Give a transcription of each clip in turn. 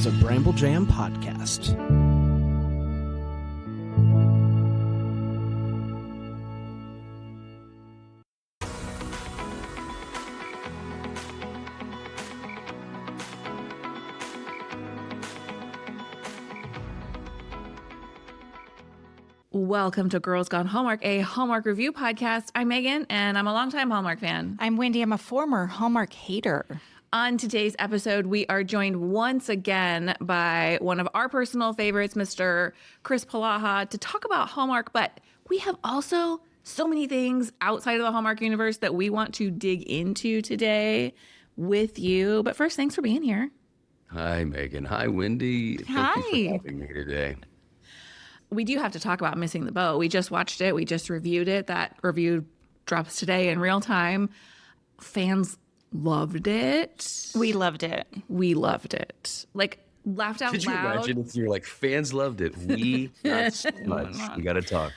is a Bramble Jam podcast. Welcome to Girls Gone Hallmark, a Hallmark review podcast. I'm Megan, and I'm a longtime Hallmark fan. I'm Wendy. I'm a former Hallmark hater. On today's episode, we are joined once again by one of our personal favorites, Mr. Kristoffer Polaha, to talk about Hallmark. But we have also so many things outside of the Hallmark universe that we want to dig into today with you. But first, thanks for being here. Hi, Megan. Hi, Wendy. Hi. Thank you for having me today. We do have to talk about Missing the Boat. We just watched it. We just reviewed it. That review drops today in real time. Fans loved it. We loved it. We loved it. Like, laughed out loud. Could you imagine if you're like, fans loved it? We, not so much. We got to talk.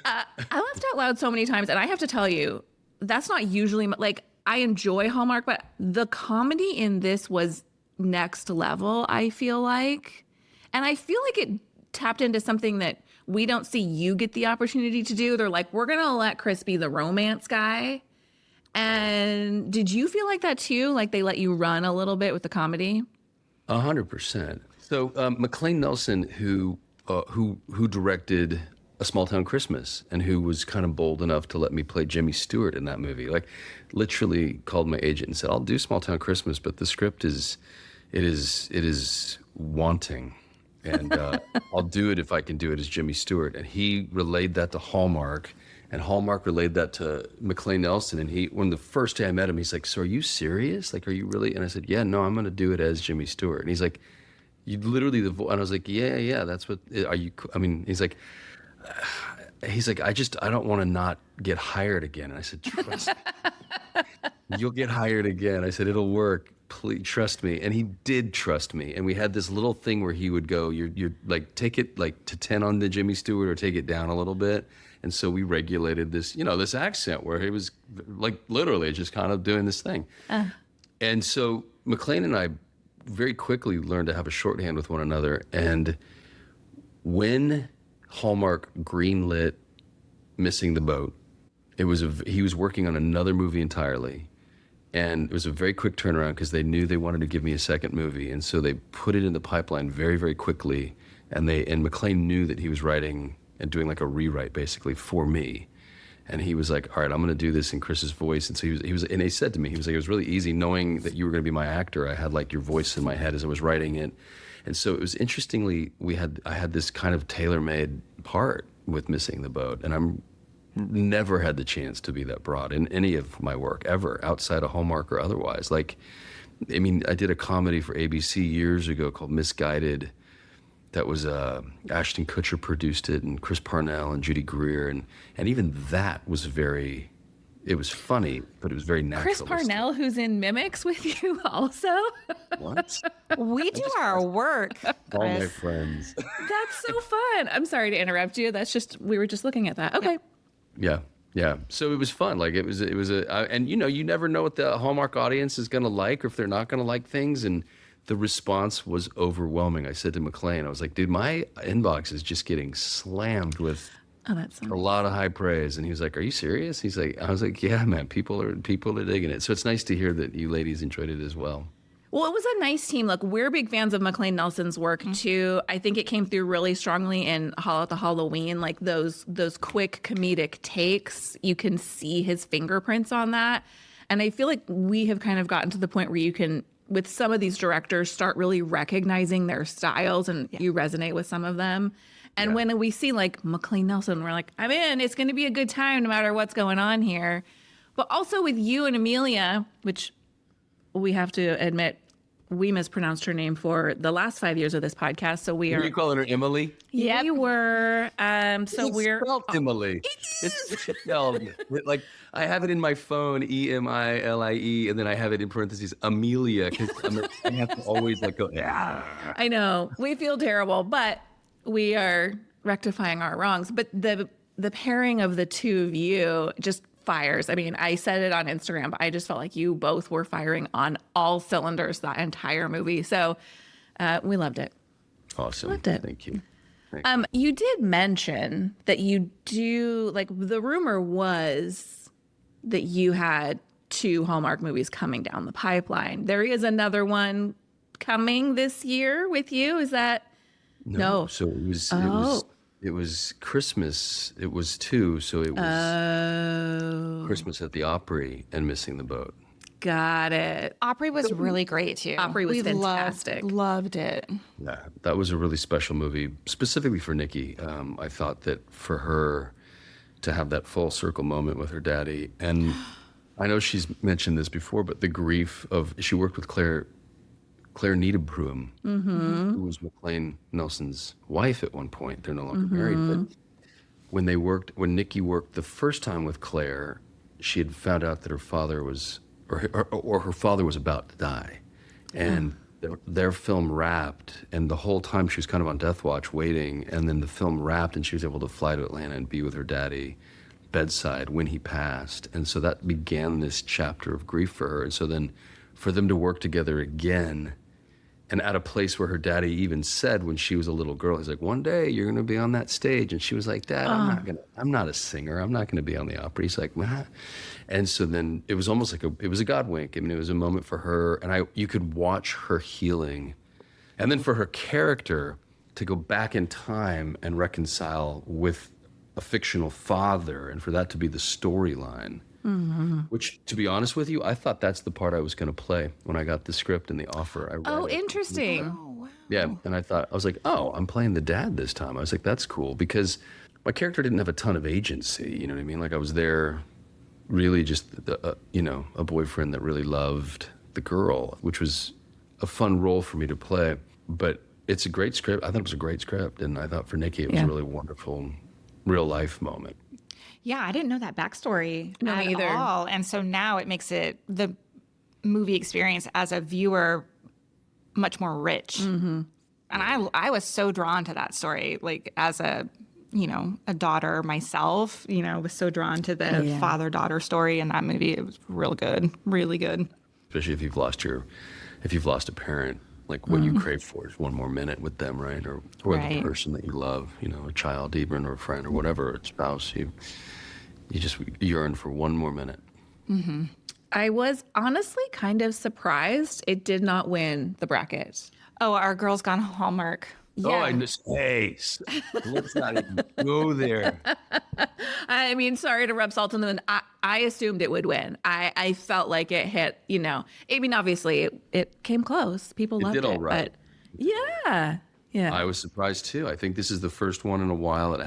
I laughed out loud so many times. And I have to tell you, that's not usually, like, I enjoy Hallmark, but the comedy in this was next level, I feel like. And I feel like it tapped into something that we don't see you get the opportunity to do. They're like, we're going to let Kris be the romance guy. And did you feel like that too? Like they let you run a little bit with the comedy? 100%. So McLean Nelson, who directed A Small Town Christmas and who was kind of bold enough to let me play Jimmy Stewart in that movie, like literally called my agent and said, I'll do Small Town Christmas, but the script is wanting. And I'll do it if I can do it as Jimmy Stewart. And he relayed that to Hallmark, and Hallmark relayed that to McLean Nelson. And when the first day I met him, he's like, so are you serious? Like, are you really? And I said, yeah, no, I'm going to do it as Jimmy Stewart. And he's like, you literally, and I was like, yeah, that's what, are you, I mean, he's like, I don't want to not get hired again. And I said, trust me, you'll get hired again. I said, it'll work. Please trust me. And he did trust me. And we had this little thing where he would go, you're like, take it like to 10 on the Jimmy Stewart or take it down a little bit. And so we regulated this, this accent where he was like literally just kind of doing this thing. And so McLean and I very quickly learned to have a shorthand with one another. And when Hallmark greenlit Missing the Boat, he was working on another movie entirely. And it was a very quick turnaround because they knew they wanted to give me a second movie. And so they put it in the pipeline very, very quickly. And McLean knew that he was writing and doing like a rewrite basically for me. And he was like, all right, I'm going to do this in Kris's voice. And so he was, and he said to me, he was like, it was really easy knowing that you were going to be my actor. I had like your voice in my head as I was writing it. And so it was interestingly, I had this kind of tailor-made part with Missing the Boat. And I'm never had the chance to be that broad in any of my work ever, outside of Hallmark or otherwise. Like, I mean, I did a comedy for ABC years ago called Misguided. That was Ashton Kutcher produced it, and Chris Parnell and Judy Greer, and even that was it was funny, but it was very natural. Chris Parnell, who's in Mimics with you also? What? We do our work, All my Kris. friends. That's so fun. I'm sorry to interrupt you. We were just looking at that. Okay. Yeah. So it was fun. Like it was and you never know what the Hallmark audience is going to like or if they're not going to like things. And the response was overwhelming. I said to McLean, I was like, dude, my inbox is just getting slammed with a lot of high praise. And he was like, are you serious? I was like, yeah, man, people are digging it. So it's nice to hear that you ladies enjoyed it as well. Well, it was a nice team. Look, we're big fans of McLean Nelson's work too. I think it came through really strongly in Hall at the Halloween, like those quick comedic takes. You can see his fingerprints on that. And I feel like we have kind of gotten to the point where you can, with some of these directors, start really recognizing their styles and you resonate with some of them. And when we see like McLean Nelson, we're like, I'm in. It's going to be a good time no matter what's going on here. But also with you and Amelia, which we have to admit, we mispronounced her name for the last 5 years of this podcast. So we are. Are you calling her Emily? Yeah, we were. So we're spelled Emily. It's spelled like I have it in my phone, Emilie, and then I have it in parentheses Amelia because I have to always like go. Yeah. I know we feel terrible, but we are rectifying our wrongs. But the pairing of the two of you just fires. I mean, I said it on Instagram, but I just felt like you both were firing on all cylinders that entire movie. So We loved it. Awesome. Loved it. Thank you. You did mention that you do, like, the rumor was that you had 2 Hallmark movies coming down the pipeline. There is another one coming this year with you. Is that? No. So it was Christmas. It was 2. So it was Christmas at the Opry and Missing the Boat. Got it. Opry was really great too. Opry was fantastic. Loved it. Yeah, that was a really special movie, specifically for Nikki. I thought that for her to have that full circle moment with her daddy, and I know she's mentioned this before, but the grief of, she worked with Claire Niederbruem, who was McLean Nelson's wife at one point. They're no longer married, but when Nikki worked the first time with Claire, she had found out that her father was, or her father was about to die, and their film wrapped, and the whole time she was kind of on death watch waiting, and then the film wrapped and she was able to fly to Atlanta and be with her daddy bedside when he passed. And so that began this chapter of grief for her. And so then for them to work together again, and at a place where her daddy even said when she was a little girl, he's like, one day you're going to be on that stage. And she was like, Dad, I'm not a singer. I'm not going to be on the Opry. He's like, what? And so then it was almost like it was a God wink. I mean, it was a moment for her, and you could watch her healing. And then for her character to go back in time and reconcile with a fictional father, and for that to be the storyline, which, to be honest with you, I thought that's the part I was going to play when I got the script and the offer. I read it. Interesting. Yeah, and I was like, oh, I'm playing the dad this time. I was like, that's cool, because my character didn't have a ton of agency, you know what I mean? Like, I was there really just, a boyfriend that really loved the girl, which was a fun role for me to play. But it's a great script. I thought it was a great script, and I thought for Nikki it was a really wonderful real-life moment. Yeah, I didn't know that backstory No, at me either. all. And so now it makes the movie experience as a viewer much more rich. And I was so drawn to that story, like as a daughter myself, was so drawn to the father-daughter story in that movie. It was real good, really good. Especially if you've lost a parent, like what you crave for is one more minute with them, right? Or the person that you love, a child even, or a friend, or whatever, a spouse. You just yearn for one more minute. I was honestly kind of surprised it did not win the bracket. Oh, our Girls Gone Hallmark. Yeah. Oh, I missed. Hey, let's not even go there. I mean, sorry to rub salt in the wound. I assumed it would win. I felt like it hit, I mean, obviously it came close. People loved it. It did all right. But yeah. I was surprised too. I think this is the first one in a while that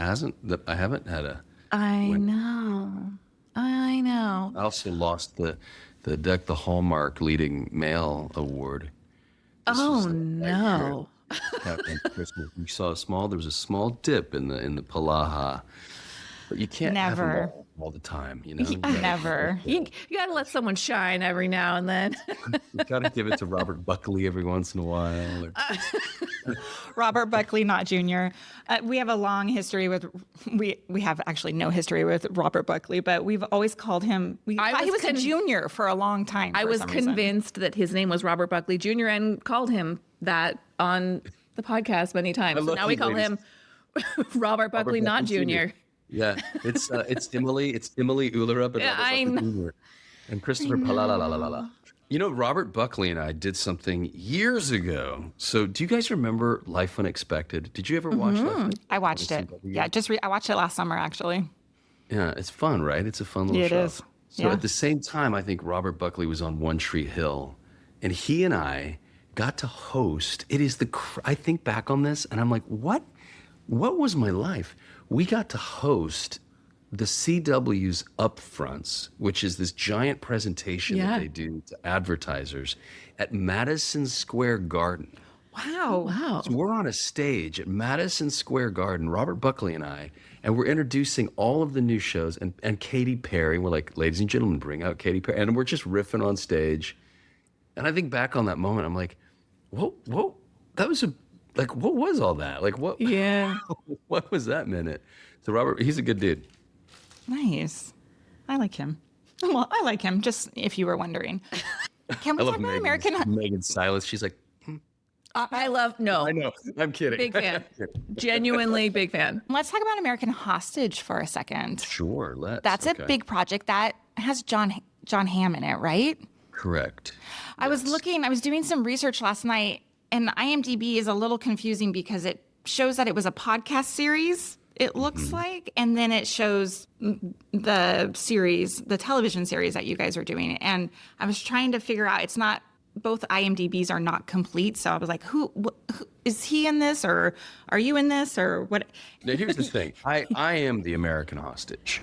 I haven't had a win. I know. I also lost the Deck the Hallmark leading male award. Oh no. Happened Christmas. We saw there was a small dip in the Polaha, but you can't have them all the time, Never. You got to let someone shine every now and then. You got to give it to Robert Buckley every once in a while. Robert Buckley, not Junior. We have a long history with. We have actually no history with Robert Buckley, but we've always called him. He was a junior for a long time. I was convinced that his name was Robert Buckley Jr. and called him that on the podcast many times. So now we call him Robert Buckley, not Junior. Yeah, it's Emily Ullerup and I Robert Buckley Jr. and Kristoffer Polaha. Robert Buckley and I did something years ago. So do you guys remember Life Unexpected? Did you ever watch Life? I watched it. Yeah, I watched it last summer, actually. Yeah, it's fun, right? It's a fun little show. It is. So at the same time, I think Robert Buckley was on One Tree Hill, and he and I got to host. I think back on this, and I'm like, what was my life? We got to host the CW's Upfronts, which is this giant presentation that they do to advertisers at Madison Square Garden. Wow. So we're on a stage at Madison Square Garden, Robert Buckley and I, and we're introducing all of the new shows and Katy Perry. We're like, ladies and gentlemen, bring out Katy Perry. And we're just riffing on stage. And I think back on that moment, I'm like, whoa, that was what was all that? Like, what? Yeah. What was that minute? So Robert, he's a good dude. Nice. I like him. Well, I like him, just if you were wondering. Can we talk about American? Megan Silas. She's like, I love, no, I know. I'm kidding. big fan. Genuinely big fan. Let's talk about American Hostage for a second. Sure, let's. That's a big project that has John Hamm in it, right? Correct. I was doing some research last night, and IMDb is a little confusing because it shows that it was a podcast series, it looks like, and then it shows the television series that you guys are doing. And I was trying to figure out, both IMDb's are not complete, so I was like, who is he in this, or are you in this, or what? Now here's the thing. I am the American Hostage.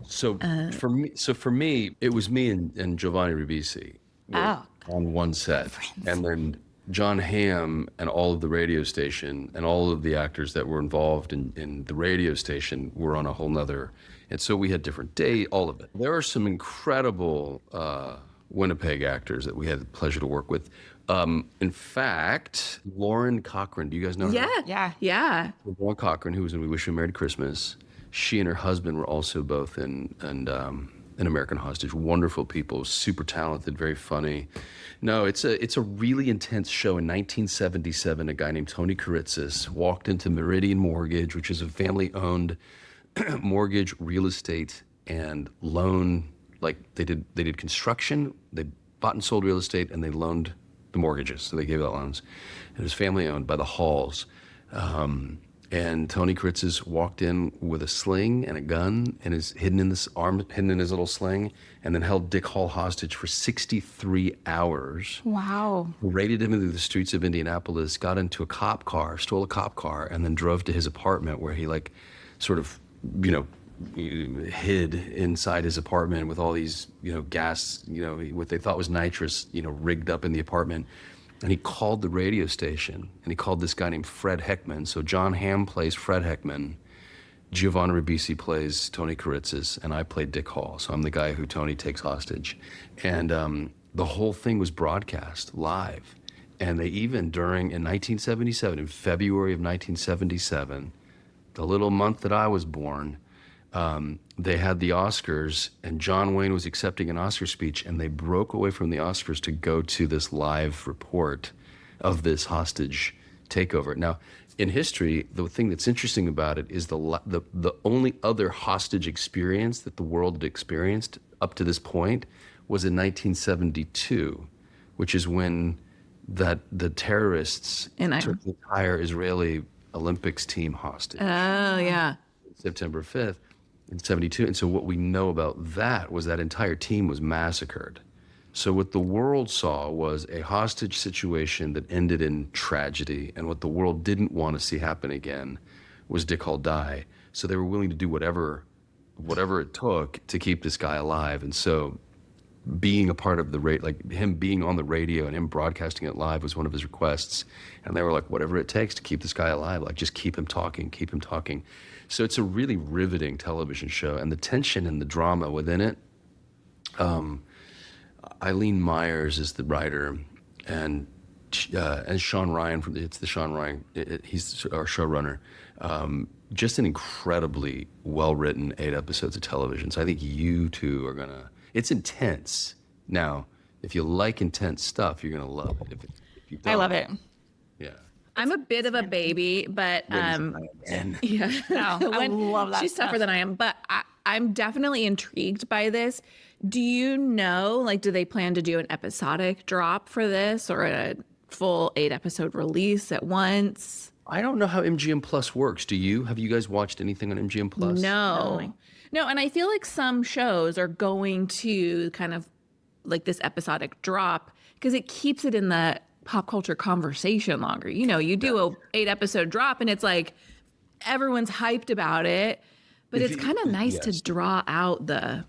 So for me, it was me and Giovanni Ribisi on one set, and then John Hamm and all of the radio station and all of the actors that were involved in the radio station were on a whole nother. And so we had different days, all of it. There are some incredible Winnipeg actors that we had the pleasure to work with. In fact, Lauren Cochran, do you guys know her? Yeah. Lauren Cochran, who was in We Wish You a Merry Christmas. She and her husband were also both in American Hostage. Wonderful people, super talented, very funny. No, it's a really intense show. In 1977, a guy named Tony Kuritzis walked into Meridian Mortgage, which is a family-owned mortgage, real estate, and loan. Like they did construction, they bought and sold real estate, and they loaned the mortgages. So they gave out loans. It was family-owned by the Halls. And Tony Kuritzis walked in with a sling and a gun and is hidden in his little sling, and then held Dick Hall hostage for 63 hours. Wow. Raided him through the streets of Indianapolis, got into a cop car, stole a cop car, and then drove to his apartment where he hid inside his apartment with all these, gas, what they thought was nitrous, rigged up in the apartment. And he called the radio station, and he called this guy named Fred Heckman. So John Hamm plays Fred Heckman, Giovanni Ribisi plays Tony Kuritzis, and I played Dick Hall. So I'm the guy who Tony takes hostage. And the whole thing was broadcast live. And they even in 1977, in February of 1977, the little month that I was born, they had the Oscars, and John Wayne was accepting an Oscar speech, and they broke away from the Oscars to go to this live report of this hostage takeover. Now, in history, the thing that's interesting about it is the only other hostage experience that the world had experienced up to this point was in 1972, which is when the terrorists took the entire Israeli Olympics team hostage. Oh, yeah. September 5th. In 72. And so what we know about that was that entire team was massacred. So what the world saw was a hostage situation that ended in tragedy, and what the world didn't want to see happen again was Dick Hall die. So they were willing to do whatever it took to keep this guy alive. And so being a part of him being on the radio and him broadcasting it live was one of his requests. And they were like, whatever it takes to keep this guy alive, just keep him talking. So it's a really riveting television show, and the tension and the drama within it. Eileen Myers is the writer, and Sean Ryan he's our showrunner. Just an incredibly well-written 8 episodes of television. So I think you two are it's intense. Now, if you like intense stuff, you're gonna love it. If you don't, I love it. Yeah. I'm a bit of a baby, but I love that she's stuff. tougher than I am, but I'm definitely intrigued by this. Do you know, do they plan to do an episodic drop for this, or a full 8-episode release at once? I don't know how MGM Plus works. Do you? Have you guys watched anything on MGM Plus? No, and I feel like some shows are going to kind of this episodic drop because it keeps it in the pop culture conversation longer. You do a 8-episode drop, and it's like everyone's hyped about it, but it's kind of nice to draw out the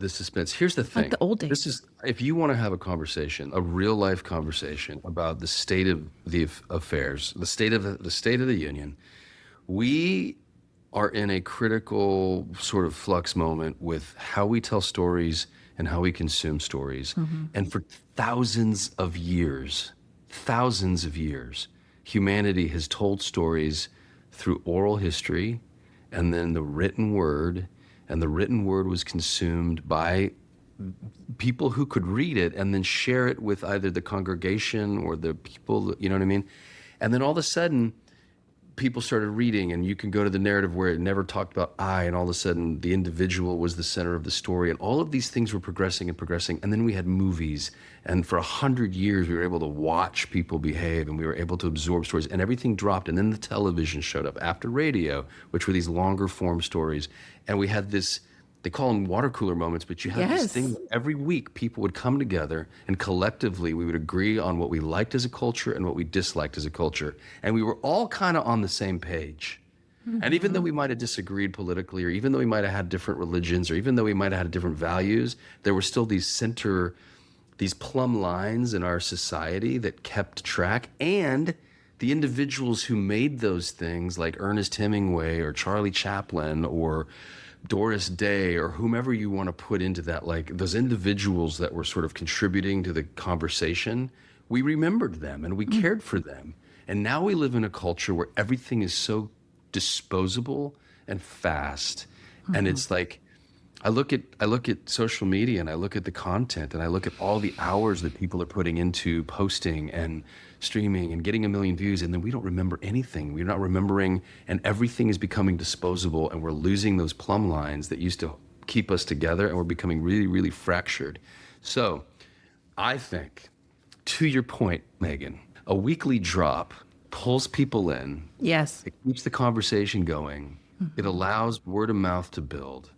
suspense. Here's the thing. Like the old days. This is, if you want to have a conversation, a real life conversation about the state of the affairs, the state of the union, we are in a critical sort of flux moment with how we tell stories and how we consume stories. Mm-hmm. And for thousands of years, humanity has told stories through oral history and then the written word, and the written word was consumed by people who could read it and then share it with either the congregation or the people, you know what I mean? And then all of a sudden, people started reading, and you can go to the narrative where it never talked about I, and all of a sudden the individual was the center of the story, and all of these things were progressing and progressing. And then we had movies, and for 100 years we were able to watch people behave, and we were able to absorb stories, and everything dropped. And then the television showed up after radio, which were these longer form stories, and we had this. They call them water cooler moments, but you had this thing where every week people would come together and collectively we would agree on what we liked as a culture and what we disliked as a culture. And we were all kind of on the same page. And even though we might have disagreed politically, or even though we might have had different religions, or even though we might have had different values, there were still these plumb lines in our society that kept track. And the individuals who made those things, like Ernest Hemingway or Charlie Chaplin or Doris Day or whomever you want to put into that, like those individuals that were sort of contributing to the conversation, we remembered them and we cared for them. And now we live in a culture where everything is so disposable and fast. And it's like, I look at social media, and I look at the content, and I look at all the hours that people are putting into posting and streaming and getting 1 million views, and then we don't remember anything. We're not remembering, and everything is becoming disposable, and we're losing those plumb lines that used to keep us together, and we're becoming really, really fractured. So I think, to your point, Megan, a weekly drop pulls people in. Yes. It keeps the conversation going. It allows word of mouth to build.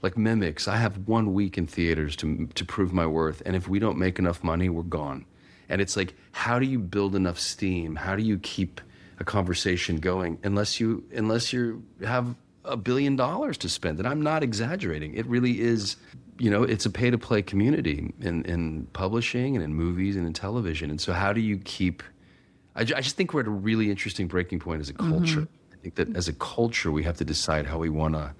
Like Mimics, I have 1 week in theaters to prove my worth, and if we don't make enough money, we're gone. And it's like, how do you build enough steam? How do you keep a conversation going unless you have $1 billion to spend? And I'm not exaggerating. It really is, it's a pay-to-play community in publishing and in movies and in television. And so how do you keep, I just think we're at a really interesting breaking point as a culture. I think that as a culture, we have to decide how we want to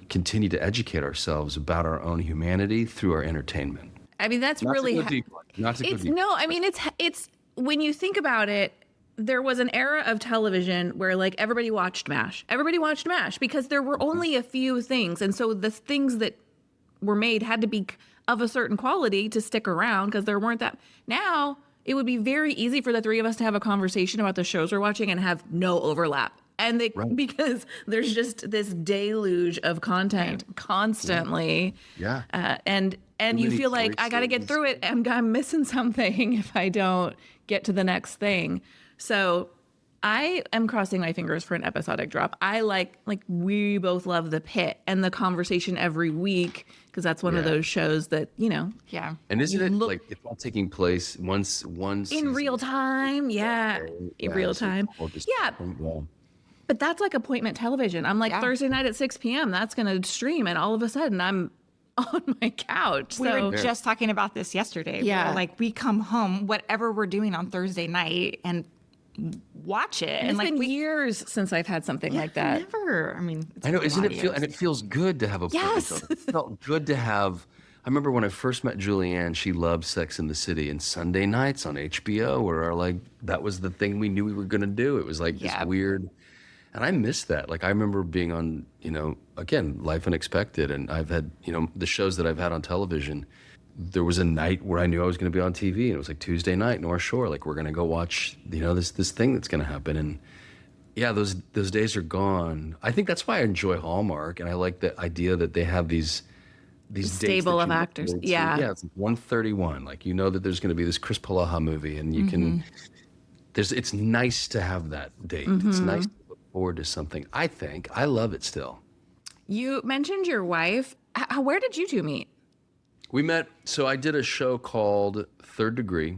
continue to educate ourselves about our own humanity through our entertainment. I mean, that's Not really to go deep. Not to go deep. no. I mean, it's when you think about it, there was an era of television where like everybody watched MASH. Everybody watched MASH because there were only a few things, and so the things that were made had to be of a certain quality to stick around because there weren't that. Now it would be very easy for the three of us to have a conversation about the shows we're watching and have no overlap. And because there's just this deluge of content constantly. Yeah. And you feel like I got to get through it. I'm missing something if I don't get to the next thing. So I am crossing my fingers for an episodic drop. I like we both love The Pit and the conversation every week because that's one of those shows that, Yeah. And isn't it like it's all taking place once in real time? Yeah. In real time. Yeah. But that's like appointment television. I'm like Thursday night at 6 p.m. That's going to stream. And all of a sudden I'm on my couch. We were just talking about this yesterday. Yeah. We come home, whatever we're doing on Thursday night, and watch it. And it's been years since I've had something like that. Never. I mean, I know, isn't it and it feels good to have a It felt good to have. I remember when I first met Julianne, she loved Sex and the City, and Sunday nights on HBO were that was the thing we knew we were going to do. It was like this weird, and I miss that. Like I remember being on, again, Life Unexpected, and I've had, the shows that I've had on television. There was a night where I knew I was going to be on TV, and it was like Tuesday night, North Shore. Like we're going to go watch, this thing that's going to happen. And yeah, those days are gone. I think that's why I enjoy Hallmark, and I like the idea that they have these stable of actors. Yeah, it's 131. Like that there's going to be this Kristoffer Polaha movie, and you can. It's nice to have that date. It's nice to look forward to something. I think I love it still. You mentioned your wife. Where did you two meet? We met, so I did a show called Third Degree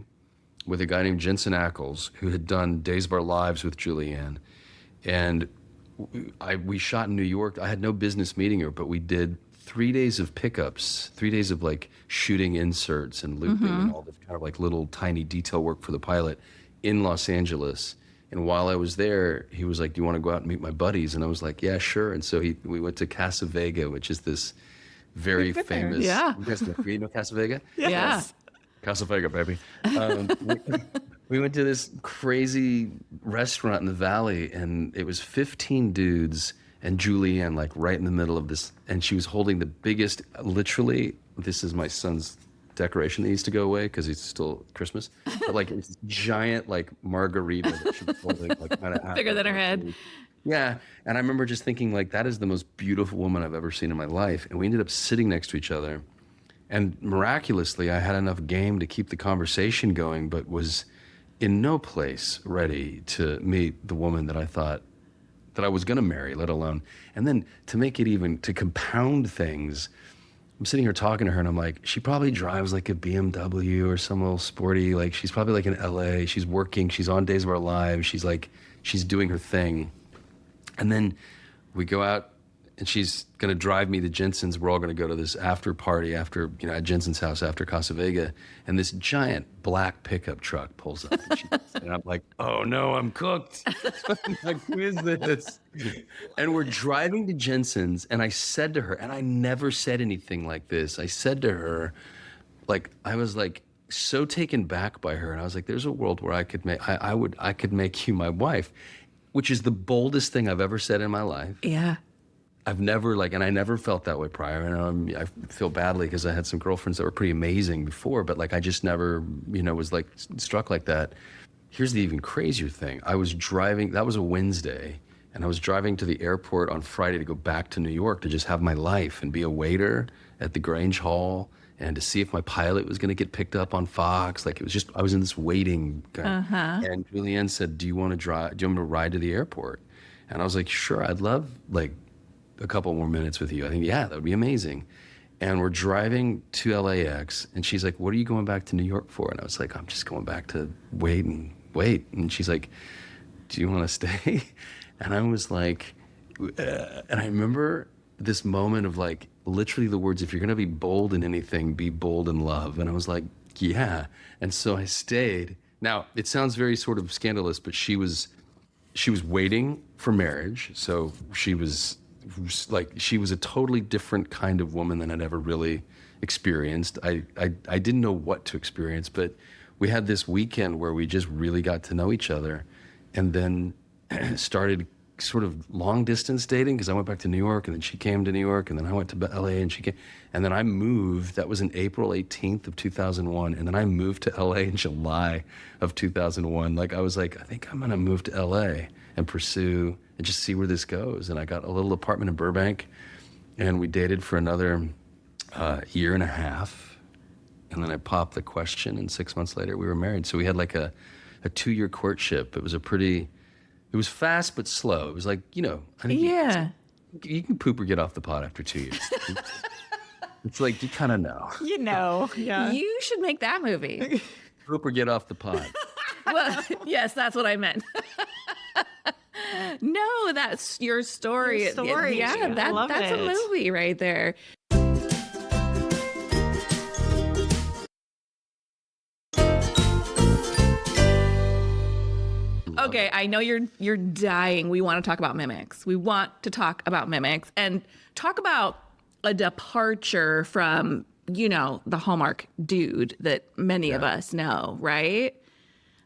with a guy named Jensen Ackles who had done Days of Our Lives with Julianne. And we shot in New York. I had no business meeting her, but we did 3 days of pickups, 3 days of shooting inserts and looping and all this kind of little tiny detail work for the pilot in Los Angeles. And while I was there, he was like, "Do you want to go out and meet my buddies?" And I was like, "Yeah, sure." And so we went to Casa Vega, which is this very famous. Yeah. You guys know Casa Vega? Yes. Yeah. Casa Vega, baby. We went to this crazy restaurant in the Valley, and it was 15 dudes and Julianne right in the middle of this. And she was holding the biggest, literally, this is my son's decoration that needs to go away because it's still Christmas. But like it's giant like margarita that she's holding like kind of Bigger than her head. Yeah. And I remember just thinking like that is the most beautiful woman I've ever seen in my life. And we ended up sitting next to each other. And miraculously, I had enough game to keep the conversation going, but was in no place ready to meet the woman that I thought that I was going to marry, let alone. And then to make it even, to compound things, I'm sitting here talking to her and I'm like, she probably drives like a BMW or some little sporty, like she's probably like in LA, she's working, she's on Days of Our Lives, she's like, she's doing her thing. And then we go out and she's going to drive me to Jensen's. We're all going to go to this after party after, at Jensen's house after Casa Vega. And this giant black pickup truck pulls up. And I'm like, oh no, I'm cooked. I'm like, who is this? And we're driving to Jensen's. And I said to her, and I never said anything like this. I said to her, like, I was like so taken back by her. And I was like, there's a world where I could make you my wife, which is the boldest thing I've ever said in my life. Yeah. I've never and I never felt that way prior. And I feel badly because I had some girlfriends that were pretty amazing before, but like I just never, was like struck like that. Here's the even crazier thing. I was driving, that was a Wednesday, and I was driving to the airport on Friday to go back to New York to just have my life and be a waiter at the Grange Hall and to see if my pilot was going to get picked up on Fox. Like it was just, I was in this waiting. And Julianne said, do you want to ride to the airport? And I was like, sure, I'd love a couple more minutes with you. I think, yeah, that would be amazing. And we're driving to LAX, and she's like, what are you going back to New York for? And I was like, I'm just going back to wait. And she's like, do you want to stay? And I was like, and I remember this moment of like, literally the words, if you're going to be bold in anything, be bold in love. And I was like, yeah. And so I stayed. Now, it sounds very sort of scandalous, but she was waiting for marriage. So she was a totally different kind of woman than I'd ever really experienced. I didn't know what to experience, but we had this weekend where we just really got to know each other, and then started sort of long distance dating because I went back to New York, and then she came to New York, and then I went to LA, and she came, and then I moved. That was in April 18th of 2001, and then I moved to LA in July of 2001. Like I was like, I think I'm gonna move to LA and pursue and just see where this goes. And I got a little apartment in Burbank, and we dated for another year and a half. And then I popped the question, and 6 months later we were married. So we had like a 2-year courtship. It was fast but slow. It was like, I think you can poop or get off the pot after 2 years. It's like, you kind of know. Yeah. You should make that movie. Poop or get off the pot. Well, yes, that's what I meant. No, that's your story. Your story. Yeah, that's a movie right there. Okay, I know you're dying. We want to talk about mimics. We want to talk about mimics and talk about a departure from, the Hallmark dude that many of us know, right?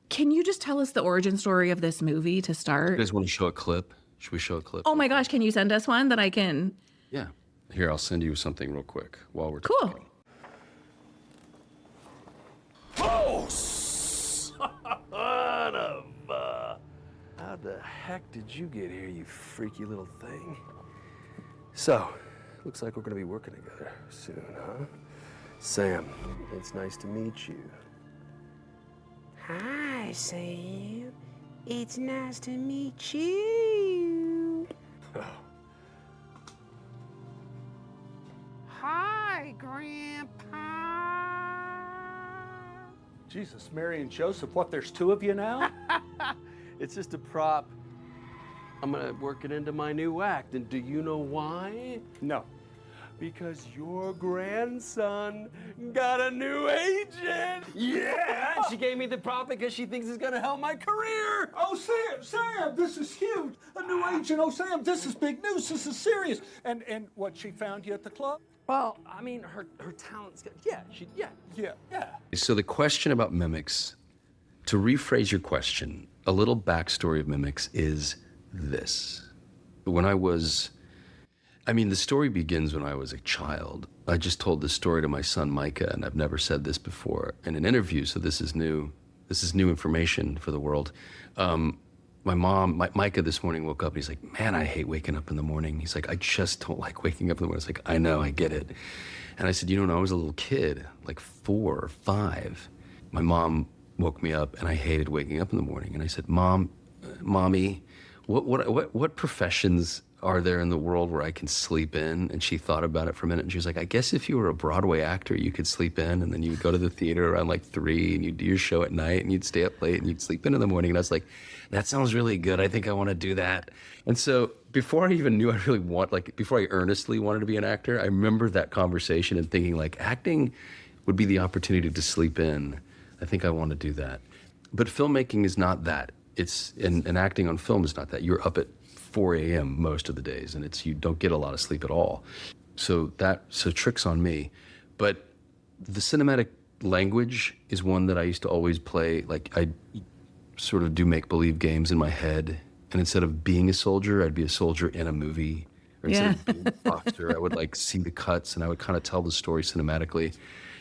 Can you just tell us the origin story of this movie to start? You guys want to show a clip? Should we show a clip? Oh my gosh, can you send us one that I can? Yeah. Here, I'll send you something real quick while we're Cool. talking. Oh, son of a... How the heck did you get here, you freaky little thing? So, looks like we're gonna be working together soon, huh? Sam, it's nice to meet you. Hi, Sam. It's nice to meet you. Oh. Hi, Grandpa. Jesus, Mary and Joseph, what, there's 2 of you now? It's just a prop. I'm gonna work it into my new act, and do you know why? No. Because your grandson got a new agent. Yeah, and she gave me the prop because she thinks it's gonna help my career. Oh, Sam, this is huge. A new agent. Oh, Sam, this is big news. This is serious. And what, she found you at the club? Well, I mean, her talent's good. Yeah. So the question about mimics, to rephrase your question, a little backstory of mimics is this. The story begins when I was a child. I just told this story to my son Micah, and I've never said this before in an interview, so this is new. This is new information for the world. My mom, Micah, this morning woke up and he's like, man, I hate waking up in the morning. He's like, I just don't like waking up in the morning. I was like, I know, I get it. And I said, when I was a little kid, like 4 or 5, my mom woke me up and I hated waking up in the morning. And I said, Mommy, what professions are there in the world where I can sleep in? And she thought about it for a minute and she was like, I guess if you were a Broadway actor, you could sleep in, and then you would go to the theater around like 3 and you'd do your show at night and you'd stay up late and you'd sleep in the morning. And I was like, that sounds really good. I think I want to do that. And so before I even knew I really before I earnestly wanted to be an actor, I remember that conversation and thinking like acting would be the opportunity to sleep in. I think I want to do that. But filmmaking is not that. And acting on film is not that. You're up at 4 a.m. most of the days, and you don't get a lot of sleep at all. So tricks on me. But the cinematic language is one that I used to always play. Like I sort of do make-believe games in my head, and instead of being a soldier, I'd be a soldier in a movie. Or instead of being a boxer, I would like see the cuts and I would kind of tell the story cinematically.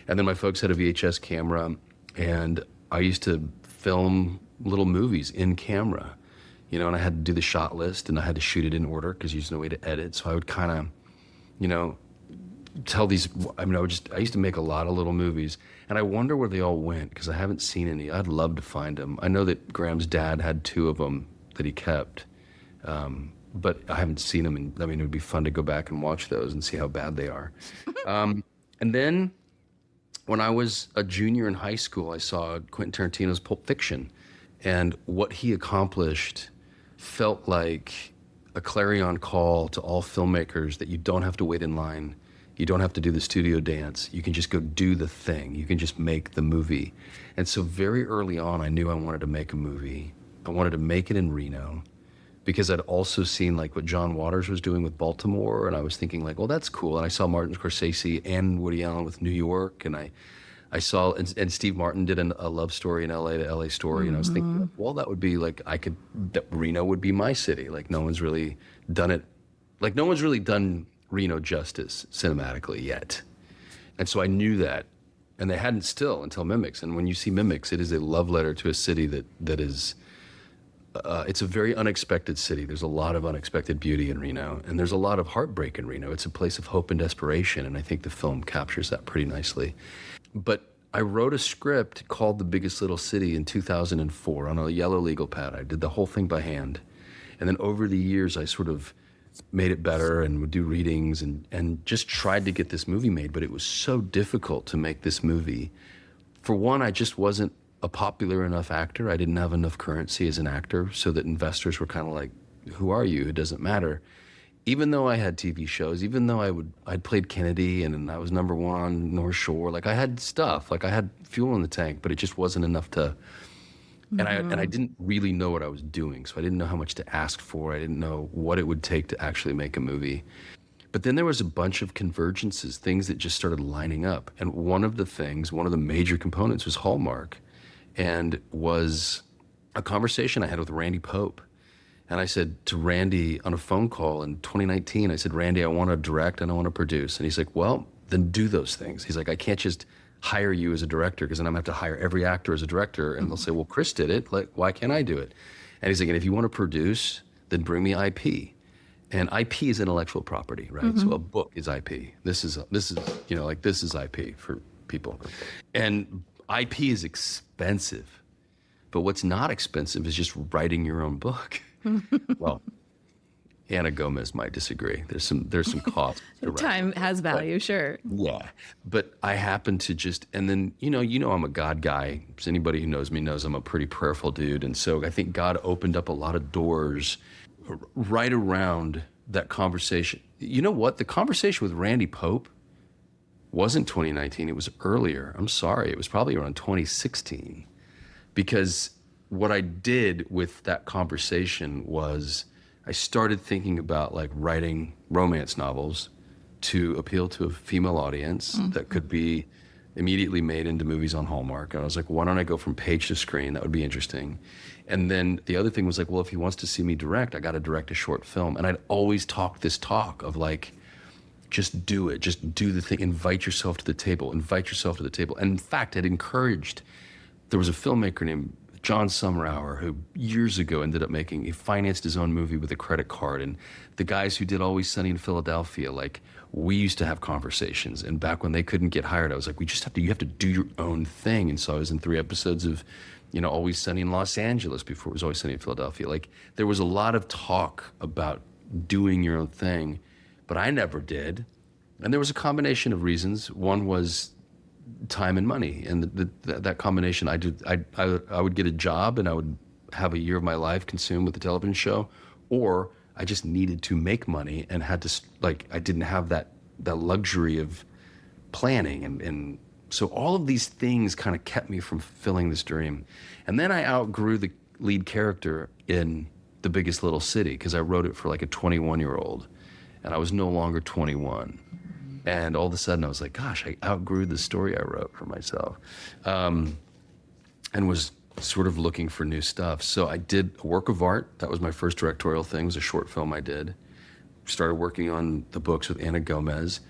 And then my folks had a VHS camera, and I used to film little movies in camera. And I had to do the shot list and I had to shoot it in order because there's no way to edit. So I would kind of, tell these, I used to make a lot of little movies, and I wonder where they all went because I haven't seen any. I'd love to find them. I know that Graham's dad had 2 of them that he kept, but I haven't seen them. And it would be fun to go back and watch those and see how bad they are. And then when I was a junior in high school, I saw Quentin Tarantino's Pulp Fiction, and what he accomplished felt like a clarion call to all filmmakers that you don't have to wait in line. You don't have to do the studio dance. You can just go do the thing. You can just make the movie. And so very early on, I knew I wanted to make a movie. I wanted to make it in Reno because I'd also seen like what John Waters was doing with Baltimore. And I was thinking like, well, that's cool. And I saw Martin Scorsese and Woody Allen with New York. And I saw, and Steve Martin did a love story in LA, the LA story. And I was thinking, well, that would be like, that Reno would be my city. Like no one's really done it. Like no one's really done Reno justice cinematically yet. And so I knew that. And they hadn't still until Mimics. And when you see Mimics, it is a love letter to a city that is, it's a very unexpected city. There's a lot of unexpected beauty in Reno. And there's a lot of heartbreak in Reno. It's a place of hope and desperation. And I think the film captures that pretty nicely. But I wrote a script called The Biggest Little City in 2004 on a yellow legal pad. I did the whole thing by hand. And then over the years, I sort of made it better and would do readings and just tried to get this movie made. But it was so difficult to make this movie. For one, I just wasn't a popular enough actor. I didn't have enough currency as an actor so that investors were kind of like, who are you? It doesn't matter. Even though I had TV shows, even though I'd played Kennedy and I was #1 on North Shore, like I had stuff, like I had fuel in the tank, but it just wasn't enough to, and I didn't really know what I was doing. So I didn't know how much to ask for. I didn't know what it would take to actually make a movie. But then there was a bunch of convergences, things that just started lining up. And one of the major components was Hallmark, and was a conversation I had with Randy Pope. And I said to Randy on a phone call in 2019, I said, Randy, I want to direct and I want to produce. And he's like, well, then do those things. He's like, I can't just hire you as a director because then I'm going to have to hire every actor as a director. And they'll say, well, Kris did it. Like, why can't I do it? And he's like, and if you want to produce, then bring me IP. And IP is intellectual property, right? So a book is IP. This is IP for people. And IP is expensive. But what's not expensive is just writing your own book. Well, Anna Gomez might disagree. There's some cost. Time has value, sure. Yeah, but I happen to just, and then I'm a God guy. So anybody who knows me knows I'm a pretty prayerful dude, and so I think God opened up a lot of doors right around that conversation. You know what? The conversation with Randy Pope wasn't 2019. It was earlier. I'm sorry. It was probably around 2016, because what I did with that conversation was I started thinking about like writing romance novels to appeal to a female audience that could be immediately made into movies on Hallmark. And I was like, why don't I go from page to screen? That would be interesting. And then the other thing was like, well, if he wants to see me direct, I got to direct a short film. And I'd always talk this talk of like, just do it. Just do the thing. Invite yourself to the table. Invite yourself to the table. And in fact, I'd encouraged, there was a filmmaker named John Summerhour who years ago he financed his own movie with a credit card. And the guys who did Always Sunny in Philadelphia, like, we used to have conversations. And back when they couldn't get hired, I was like, you have to do your own thing. And so I was in 3 episodes of, Always Sunny in Los Angeles before it was Always Sunny in Philadelphia. Like, there was a lot of talk about doing your own thing, but I never did. And there was a combination of reasons. One was time and money, and that combination, I would get a job and I would have a year of my life consumed with the television show, or I just needed to make money and had to, I didn't have that luxury of planning, and so all of these things kind of kept me from fulfilling this dream. And then I outgrew the lead character in The Biggest Little City because I wrote it for like a 21-year-old, and I was no longer 21. And all of a sudden I was like, gosh, I outgrew the story I wrote for myself, and was sort of looking for new stuff. So I did a work of art. That was my first directorial thing. It was a short film I did. Started working on the books with Anna Gomez.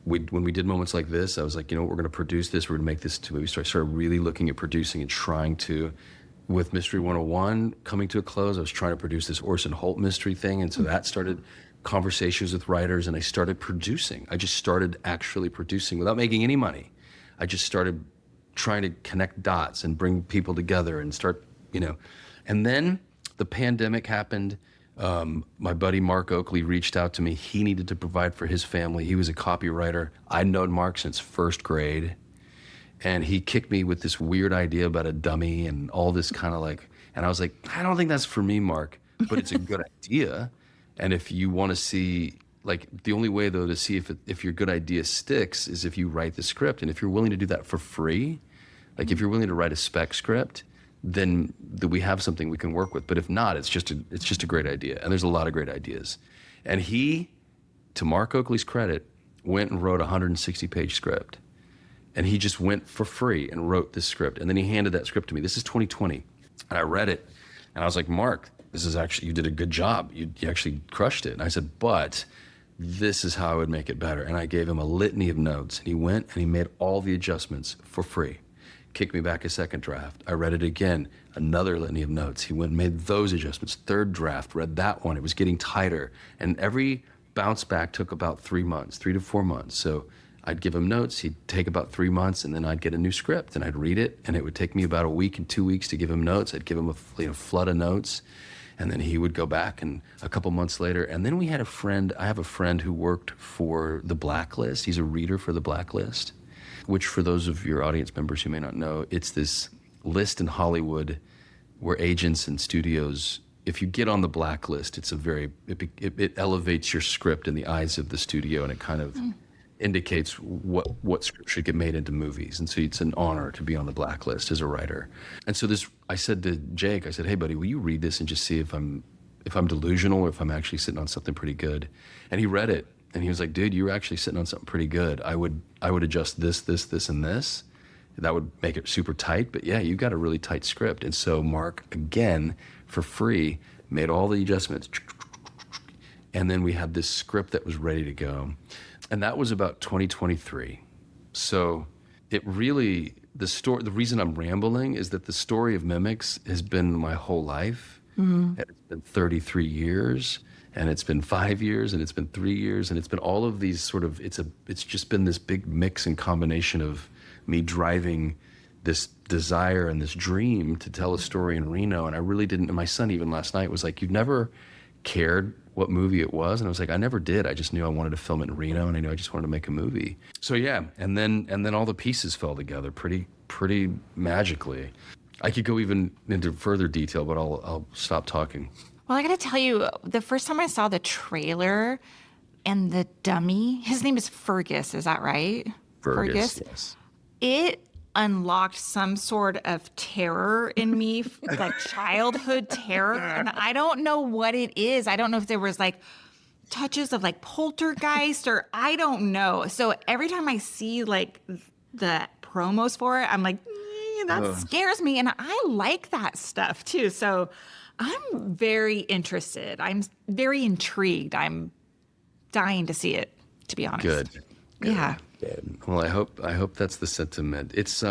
When we did Moments Like This, I was like, we're going to produce this. We're going to make this into a movie. So I started really looking at producing and trying to, with Mystery 101 coming to a close, I was trying to produce this Orson Holt mystery thing. And so that started conversations with writers, and I started producing. I just started actually producing without making any money. I just started trying to connect dots and bring people together and start, And then the pandemic happened. My buddy Mark Oakley reached out to me. He needed to provide for his family. He was a copywriter. I'd known Mark since first grade. And he kicked me with this weird idea about a dummy and all this kind of and I was like, I don't think that's for me, Mark, but it's a good idea. And if you want to see, the only way, though, to see if your good idea sticks is if you write the script. And if you're willing to do that for free, if you're willing to write a spec script, then we have something we can work with. But if not, it's just a great idea. And there's a lot of great ideas. And he, to Mark Oakley's credit, went and wrote a 160-page script. And he just went for free and wrote this script. And then he handed that script to me. This is 2020. And I read it. And I was like, Mark, you did a good job. You actually crushed it. And I said, but this is how I would make it better. And I gave him a litany of notes. And he went and he made all the adjustments for free. Kicked me back a second draft. I read it again, another litany of notes. He went and made those adjustments. Third draft, read that one. It was getting tighter. And every bounce back took about 3 months, 3 to 4 months. So I'd give him notes. He'd take about 3 months, and then I'd get a new script, and I'd read it. And it would take me about a week and 2 weeks to give him notes. I'd give him a flood of notes. And then he would go back, and a couple months later, and then I have a friend who worked for The Blacklist. He's a reader for The Blacklist, which, for those of your audience members who may not know, it's this list in Hollywood where agents and studios, if you get on the blacklist, it elevates your script in the eyes of the studio, and it kind of indicates what script should get made into movies. And so it's an honor to be on the blacklist as a writer. And so I said to Jake, hey buddy, will you read this and just see if I'm delusional or if I'm actually sitting on something pretty good? And he read it, and he was like, dude, you're actually sitting on something pretty good. I would adjust this, and this. That would make it super tight, but yeah, you got a really tight script. And so Mark, again, for free, made all the adjustments. And then we had this script that was ready to go. And that was about 2023. So it really, the reason I'm rambling is that the story of Mimics has been my whole life. Mm-hmm. It's been 33 years, and it's been 5 years, and it's been 3 years, and it's been all of these sort of, it's just been this big mix and combination of me driving this desire and this dream to tell a story in Reno. And I really didn't, and my son even last night was like, you've never cared what movie it was? And I was like, I never did. I just knew I wanted to film it in Reno, and I knew I just wanted to make a movie. So yeah, and then all the pieces fell together pretty magically. I could go even into further detail, but I'll stop talking. Well, I got to tell you, the first time I saw the trailer and the dummy, his name is Fergus, is that right? Fergus, yes. It unlocked some sort of terror in me, like childhood terror. And I don't know what it is. I don't know if there was like touches of like poltergeist or I don't know. So every time I see like the promos for it, I'm like, that scares me. And I like that stuff too. So I'm very interested. I'm very intrigued. I'm dying to see it. to be honest. Good. Yeah. Well, I hope that's the sentiment. It's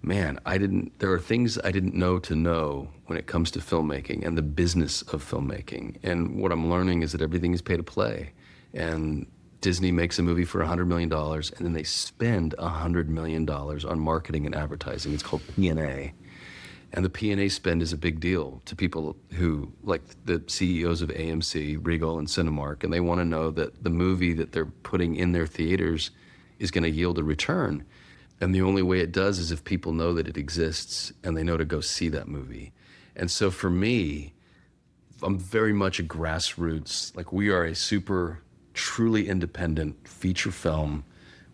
man, there are things I didn't know when it comes to filmmaking and the business of filmmaking. And what I'm learning is that everything is pay to play. And Disney makes a movie for $100 million, and then they spend $100 million on marketing and advertising. It's called P&A. And the P&A spend is a big deal to people who, like the CEOs of AMC, Regal, and Cinemark, and they want to know that the movie that they're putting in their theaters is going to yield a return. And the only way it does is if people know that it exists and they know to go see that movie. And so for me, I'm very much a grassroots, like we are a super, truly independent feature film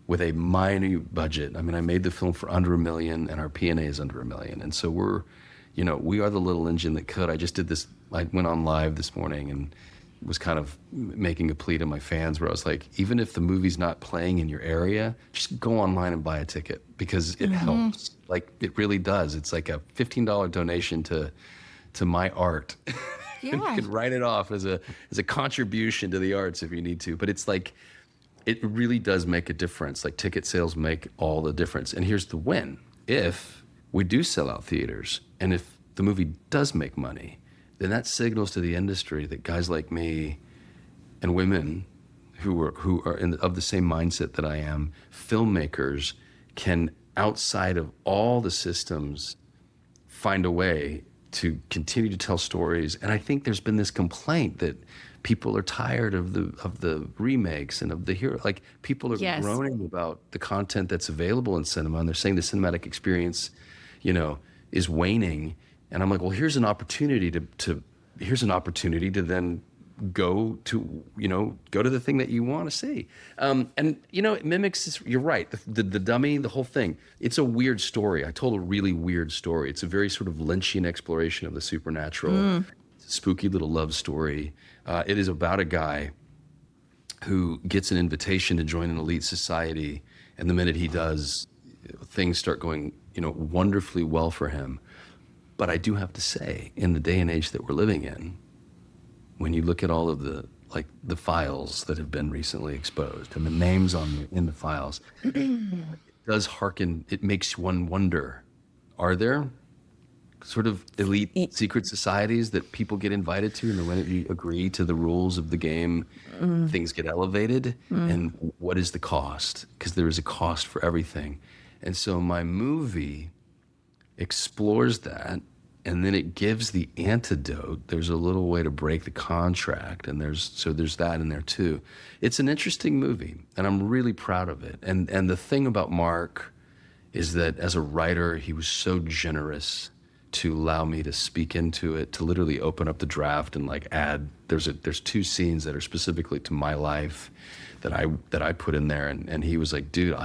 with a minute budget. I mean, I made the film for under $1 million and our P&A is under $1 million. And so we are the little engine that could. I just did this, I went on live this morning and was kind of making a plea to my fans where I was like, even if the movie's not playing in your area, just go online and buy a ticket because it helps. Like it really does. It's like a $15 donation to my art. Yeah. And you can write it off as a contribution to the arts if you need to. But it's like, it really does make a difference. Like ticket sales make all the difference. And here's the win. If we do sell out theaters and if the movie does make money, then that signals to the industry that guys like me and women who are of the same mindset that I am, filmmakers can, outside of all the systems, find a way to continue to tell stories. And I think there's been this complaint that people are tired of the remakes and of the hero. Like people are Yes. groaning about the content that's available in cinema, and they're saying the cinematic experience, is waning. And I'm like, well, here's an opportunity to then go to the thing that you want to see. It mimics, you're right. The dummy, the whole thing, it's a weird story. I told a really weird story. It's a very sort of Lynchian exploration of the supernatural. It's a spooky little love story. It is about a guy who gets an invitation to join an elite society. And the minute he does, things start going, wonderfully well for him. But I do have to say, in the day and age that we're living in, when you look at all of the files that have been recently exposed and the names in the files, it makes one wonder, are there sort of elite secret societies that people get invited to, and when you agree to the rules of the game, things get elevated? And what is the cost? Because there is a cost for everything. And so my movie explores that, and then it gives the antidote. There's a little way to break the contract, and there's that in there too. It's an interesting movie, and I'm really proud of it. And the thing about Mark is that as a writer, he was so generous to allow me to speak into it, to literally open up the draft and like add. There's 2 scenes that are specifically to my life that I put in there, and he was like, dude,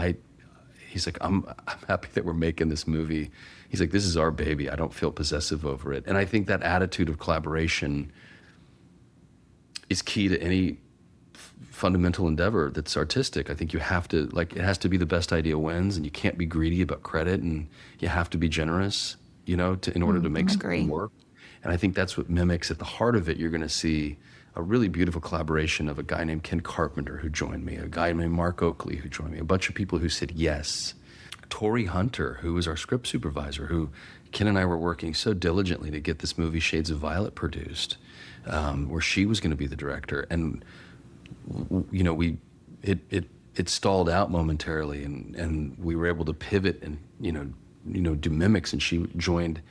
he's like, I'm happy that we're making this movie. He's like, this is our baby. I don't feel possessive over it. And I think that attitude of collaboration is key to any fundamental endeavor that's artistic. I think you have to, it has to be the best idea wins, and you can't be greedy about credit, and you have to be generous, in order to make something work. And I think that's what mimics. At the heart of it, you're going to see a really beautiful collaboration of a guy named Ken Carpenter who joined me, a guy named Mark Oakley who joined me, a bunch of people who said yes. Tori Hunter, who was our script supervisor, who Ken and I were working so diligently to get this movie Shades of Violet produced, where she was going to be the director. And, it stalled out momentarily, and we were able to pivot and, do mimics, and she joined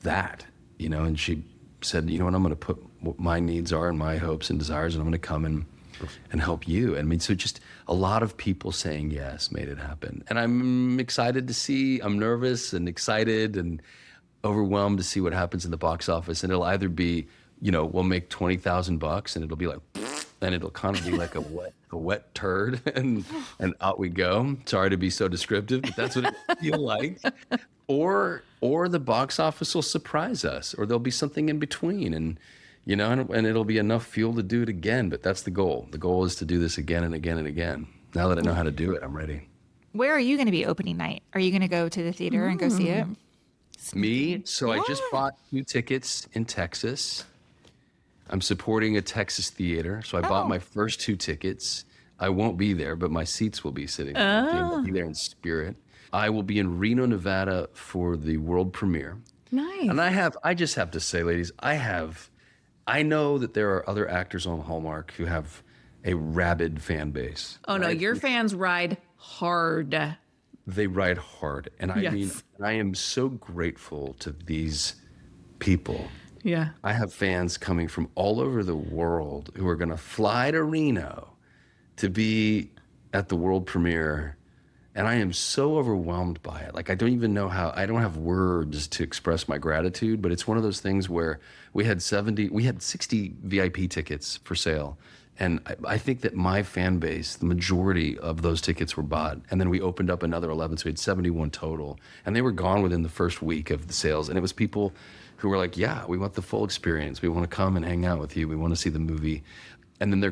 that, and she said, you know what, I'm going to put what my needs are and my hopes and desires, and I'm going to come and help you. I mean, so just a lot of people saying yes made it happen. And I'm excited to see, I'm nervous and excited and overwhelmed to see what happens in the box office. And it'll either be, we'll make $20,000 and it'll be like, and it'll kind of be like a wet turd and out we go. Sorry to be so descriptive, but that's what it feels like. Or the box office will surprise us, or there'll be something in between, and it'll be enough fuel to do it again. But that's the goal. The goal is to do this again and again and again. Now that I know how to do it, I'm ready. Where are you going to be opening night? Are you going to go to the theater and go see it? Me? So I just bought 2 tickets in Texas. I'm supporting a Texas theater, so I bought my first 2 tickets. I won't be there, but my seats will be sitting there. I'll be there in spirit. I will be in Reno, Nevada for the world premiere. Nice. And I just have to say, ladies, I know that there are other actors on Hallmark who have a rabid fan base. Oh, no, your fans ride hard. They ride hard. And I mean, I am so grateful to these people. Yeah. I have fans coming from all over the world who are going to fly to Reno to be at the world premiere. And I am so overwhelmed by it. Like, I don't even know I don't have words to express my gratitude, but it's one of those things where we had 60 VIP tickets for sale. And I think that my fan base, the majority of those tickets were bought. And then we opened up another 11, so we had 71 total. And they were gone within the first week of the sales. And it was people who were like, yeah, we want the full experience. We want to come and hang out with you. We want to see the movie. And then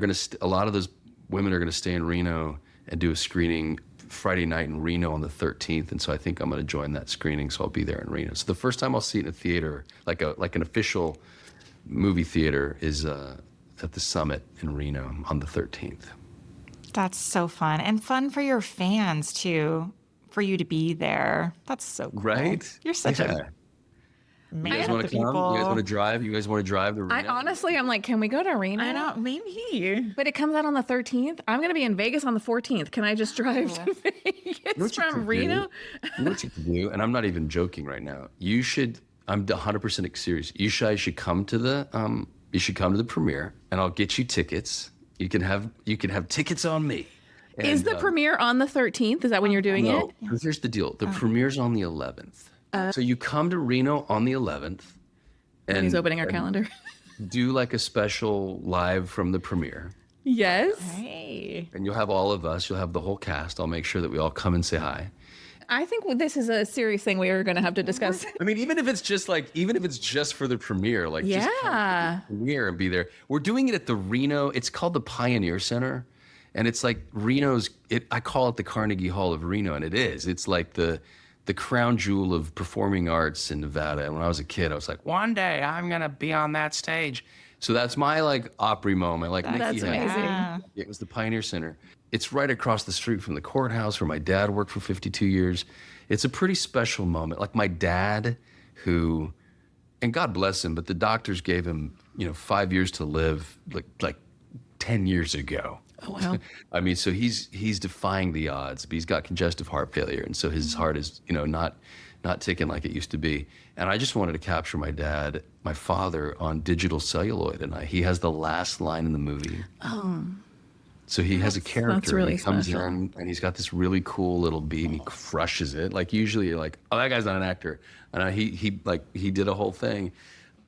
a lot of those women are going to stay in Reno and do a screening Friday night in Reno on the 13th. And so I think I'm going to join that screening. So I'll be there in Reno. So the first time I'll see it in a theater, like an official movie theater, is at the Summit in Reno on the 13th. That's so fun. And fun for your fans, too, for you to be there. That's so cool. Right? You're such a You guys want to come? You guys want to drive? You guys want to drive to Reno? I'm like, can we go to Reno? I know, maybe. But it comes out on the 13th. I'm going to be in Vegas on the 14th. Can I just drive to Vegas from Reno? You know what you can do? And I'm not even joking right now. I'm 100% serious. You guys should come to the premiere, and I'll get you tickets. You can have tickets on me. And, Is the premiere on the 13th? Is that when you're doing it? No, here's the deal. The premiere's on the 11th. So you come to Reno on the 11th. And He's opening our calendar. Do like a special live from the premiere. Yes. Hey. And you'll have all of us. You'll have the whole cast. I'll make sure that we all come and say hi. I think this is a serious thing we are going to have to discuss. I mean, even if it's just for the premiere, just come to the premiere and be there. We're doing it at the Reno. It's called the Pioneer Center, and it's like I call it the Carnegie Hall of Reno, and it is. It's like the crown jewel of performing arts in Nevada. And when I was a kid, I was like, one day I'm gonna be on that stage. So that's my Opry moment. That's Nikki amazing. Yeah. It was the Pioneer Center. It's right across the street from the courthouse where my dad worked for 52 years. It's a pretty special moment. Like my dad, who, and God bless him, but the doctors gave him, 5 years to live like 10 years ago. Oh, wow. I mean, so he's defying the odds, but he's got congestive heart failure. And so his heart is, not ticking like it used to be. And I just wanted to capture my father on digital celluloid. And he has the last line in the movie. Oh. So he has a character. That's really he comes special. in and he's got this really cool little beat and he crushes it. Like usually you're like, oh, that guy's not an actor. And he did a whole thing.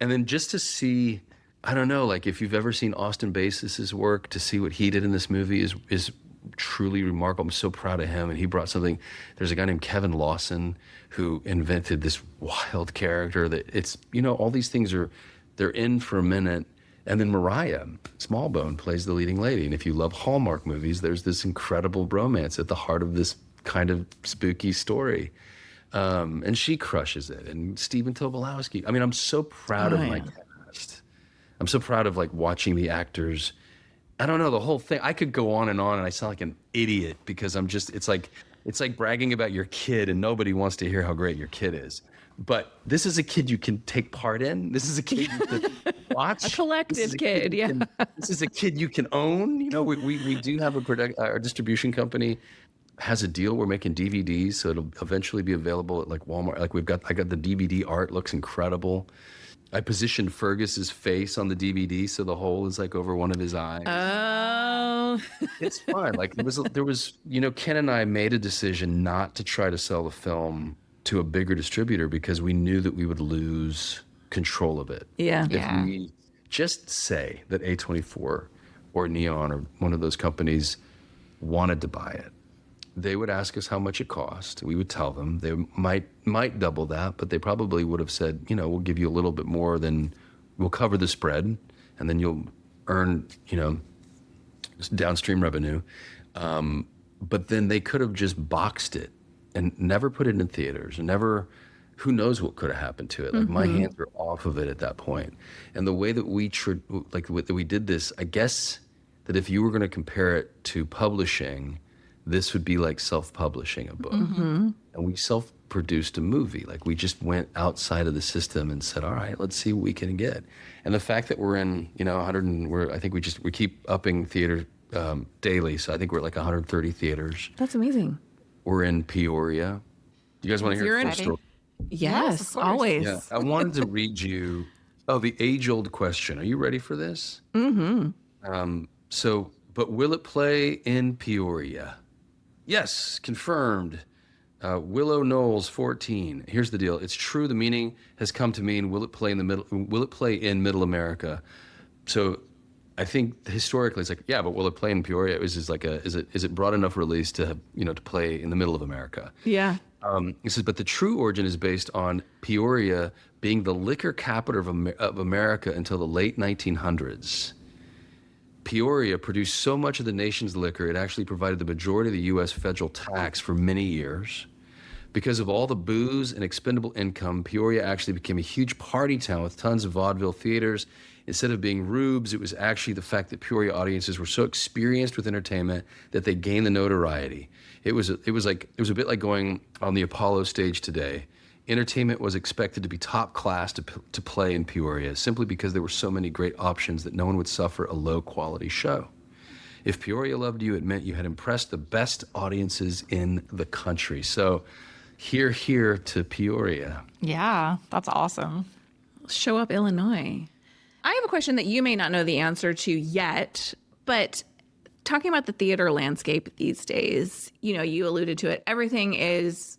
And then just to see, I don't know, if you've ever seen Austin Bass's work, to see what he did in this movie is truly remarkable. I'm so proud of him. And he brought something. There's a guy named Kevin Lawson who invented this wild character that it's, all these things they're in for a minute. And then Mariah Smallbone plays the leading lady. And if you love Hallmark movies, there's this incredible bromance at the heart of this kind of spooky story. And she crushes it. And Stephen Tobolowsky. I mean, I'm so proud of my cast. I'm so proud of watching the actors. I don't know, the whole thing. I could go on, and I sound like an idiot because it's like bragging about your kid and nobody wants to hear how great your kid is. But this is a kid you can take part in. This is a kid you can watch. A collective kid, yeah. This is a kid you can own. We do have our distribution company has a deal. We're making DVDs, so it'll eventually be available at Walmart. I got the DVD art, looks incredible. I positioned Fergus's face on the DVD, so the hole is over one of his eyes. Oh. It's fun. There was Ken and I made a decision not to try to sell the film to a bigger distributor because we knew that we would lose control of it. Yeah. If we just say that A24 or Neon or one of those companies wanted to buy it, they would ask us how much it cost. We would tell them. They might double that, but they probably would have said, we'll give you a little bit more than we'll cover the spread, and then you'll earn, downstream revenue. But then they could have just boxed it and never put it in theaters and never, who knows what could have happened to it. My hands are off of it at that point. And the way that we did this, I guess that if you were going to compare it to publishing, this would be like self-publishing a book. And we self-produced a movie. Like, we just went outside of the system and said, all right, let's see what we can get. And the fact that we're in, 100 and I think we keep upping theater daily. So I think we're at like 130 theaters. That's amazing. We're in Peoria. Do you guys want to hear a full story? Yes, of course. always. Yeah, I wanted to read you, the age-old question. Are you ready for this? But will it play in Peoria? Yes, confirmed. Willow Knowles, 14. Here's the deal. It's true. The meaning has come to mean, will it play in Middle America? So I think historically it's like, yeah, but will it play in Peoria? Is it broad enough release to to play in the middle of America? Yeah. He says, but the true origin is based on Peoria being the liquor capital of America until the late 1900s. Peoria produced so much of the nation's liquor, it actually provided the majority of the U.S. federal tax for many years. Because of all the booze and expendable income, Peoria actually became a huge party town with tons of vaudeville theaters. Instead of being rubes, it was actually the fact that Peoria audiences were so experienced with entertainment that they gained the notoriety. It was a bit like going on the Apollo stage today. Entertainment was expected to be top class to play in Peoria, simply because there were so many great options that no one would suffer a low quality show. If Peoria loved you, it meant you had impressed the best audiences in the country. So here to Peoria. Yeah, that's awesome. Show up, Illinois. I have a question that you may not know the answer to yet, but talking about the theater landscape these days, you alluded to it. Everything is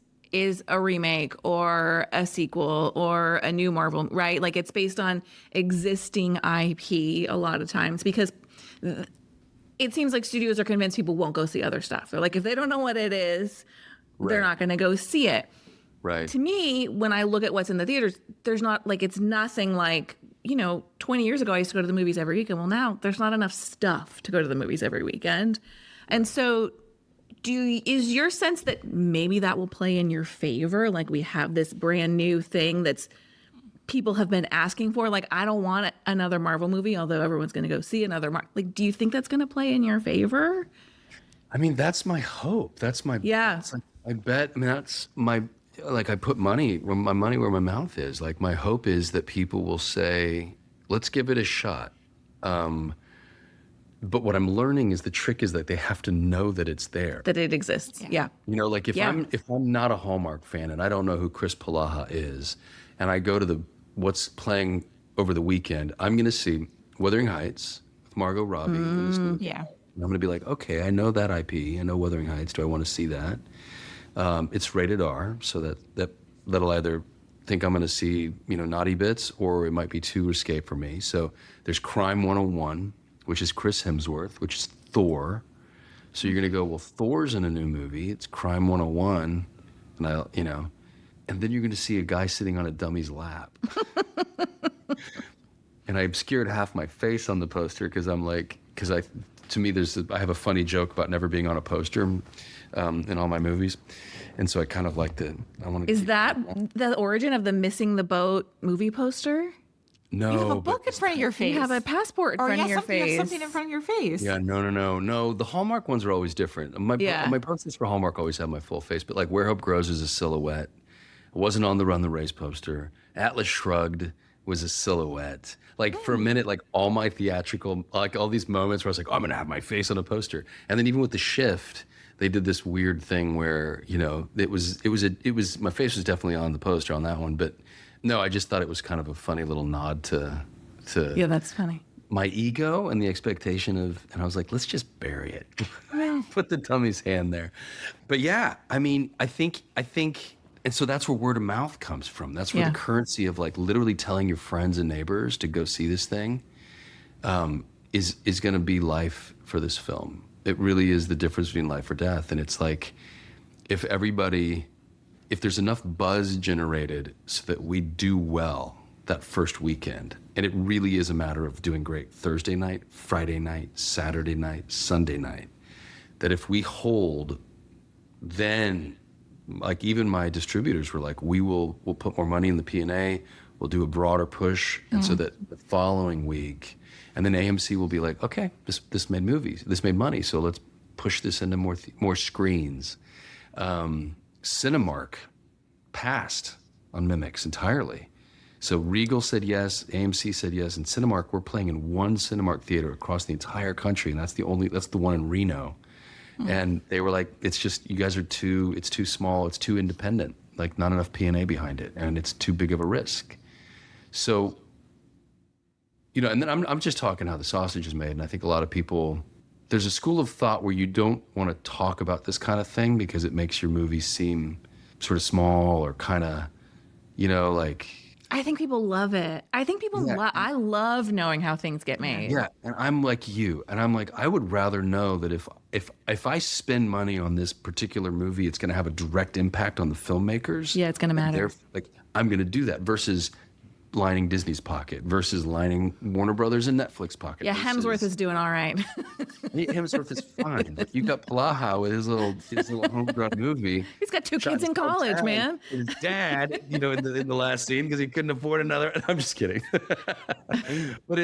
a remake or a sequel or a new Marvel, right? Like, it's based on existing IP a lot of times, because it seems like studios are convinced people won't go see other stuff. They're like, if they don't know what it is, they're not going to go see it. Right. To me, when I look at what's in the theaters, there's not like, it's nothing like, 20 years ago, I used to go to the movies every weekend. Well, now there's not enough stuff to go to the movies every weekend. And so is your sense that maybe that will play in your favor? Like, we have this brand new thing that's people have been asking for. Like, I don't want another Marvel movie, although everyone's going to go see another Marvel. Like, do you think that's going to play in your favor? I mean, that's my hope. That's my, I bet, that's my, like, I put my money where my mouth is. Like, my hope is that people will say, let's give it a shot. But what I'm learning is the trick is that they have to know that it's there. That it exists. Yeah. Like, if I'm not a Hallmark fan and I don't know who Kristoffer Polaha is, and I go to what's playing over the weekend, I'm going to see Wuthering Heights with Margot Robbie. Yeah. And I'm going to be like, okay, I know that IP. I know Wuthering Heights. Do I want to see that? It's rated R, so that'll either think I'm going to see, naughty bits, or it might be too risque for me. So there's Crime 101, which is Chris Hemsworth, which is Thor. So you're going to go, well, Thor's in a new movie. It's Crime 101. And and then you're going to see a guy sitting on a dummy's lap. And I obscured half my face on the poster because to me, I have a funny joke about never being on a poster in all my movies. And so I kind of like Is that the origin of the Missing the Boat movie poster? No. You have a book in front of your face. You have a passport in front of your face. You have something in front of your face. Yeah, no. The Hallmark ones are always different. My posters for Hallmark always have my full face, but like Where Hope Grows is a silhouette. It wasn't on the Run the Race poster. Atlas Shrugged was a silhouette. Like, for a minute, like, all my theatrical, like, all these moments where I was like, oh, I'm going to have my face on a poster. And then even with The Shift, they did this weird thing where, my face was definitely on the poster on that one. But no, I just thought it was kind of a funny little nod to Yeah, that's funny. My ego and the expectation and I was like, let's just bury it. Put the dummy's hand there. But yeah, I mean, I think, and so that's where word of mouth comes from. That's where the currency of, like, literally telling your friends and neighbors to go see this thing is going to be life for this film. It really is the difference between life or death. And it's like, if there's enough buzz generated so that we do well that first weekend, and it really is a matter of doing great Thursday night, Friday night, Saturday night, Sunday night, that if we hold, then, like, even my distributors were like, we'll put more money in the P&A, we'll do a broader push, and so that the following week, and then AMC will be like, okay, this made movies, this made money, so let's push this into more screens. Cinemark passed on Mimics entirely. So Regal said yes, AMC said yes, and Cinemark, we're playing in one Cinemark theater across the entire country, and that's the one in Reno. And they were like, it's just, you guys are it's too small, it's too independent, like not enough P&A behind it, and it's too big of a risk. So, and then I'm just talking how the sausage is made, and I think a lot of people, there's a school of thought where you don't want to talk about this kind of thing because it makes your movies seem sort of small or kind of, like... I think people love it. I think people I love knowing how things get made. Yeah, and I'm like you, and I'm like, I would rather know that if I spend money on this particular movie, it's going to have a direct impact on the filmmakers. Yeah, it's going to matter. Like, I'm going to do that versus lining Disney's pocket versus lining Warner Brothers and Netflix pocket. Yeah, Hemsworth is doing all right. Hemsworth is fine. Like, you got Polaha with his little homegrown movie. He's got two kids in college, man. His dad, in the last scene because he couldn't afford another. I'm just kidding. but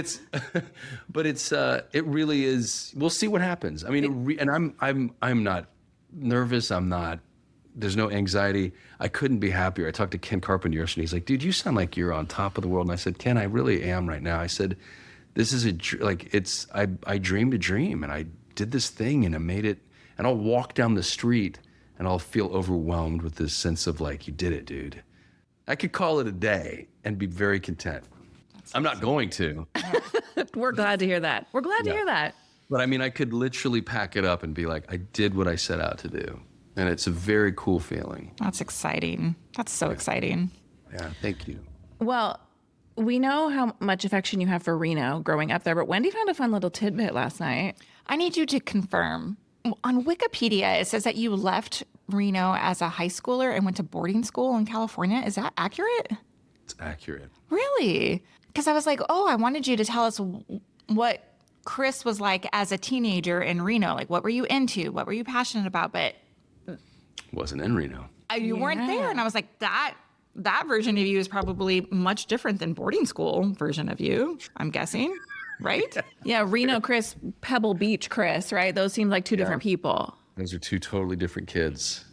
it really is. We'll see what happens. I mean, and I'm not nervous. There's no anxiety. I couldn't be happier. I talked to Ken Carpenter yesterday. He's like, dude, you sound like you're on top of the world. And I said, Ken, I really am right now. I said, this is I dreamed a dream, and I did this thing, and I made it. And I'll walk down the street and I'll feel overwhelmed with this sense of like, you did it, dude. I could call it a day and be very content. I'm not going to. We're glad to hear that. We're glad to hear that. But I mean, I could literally pack it up and be like, I did what I set out to do. And it's a very cool feeling. That's exciting. That's so exciting. Yeah, thank you. Well, we know how much affection you have for Reno growing up there, but Wendy found a fun little tidbit last night. I need you to confirm. On Wikipedia, it says that you left Reno as a high schooler and went to boarding school in California. Is that accurate? It's accurate. Really? Because I was like, I wanted you to tell us what Kris was like as a teenager in Reno. Like, what were you into? What were you passionate about? But wasn't in Reno. You weren't there. And I was like, that version of you is probably much different than boarding school version of you, I'm guessing. Right? Yeah, Reno Kris, Pebble Beach Kris, right? Those seem like two different people. Those are two totally different kids.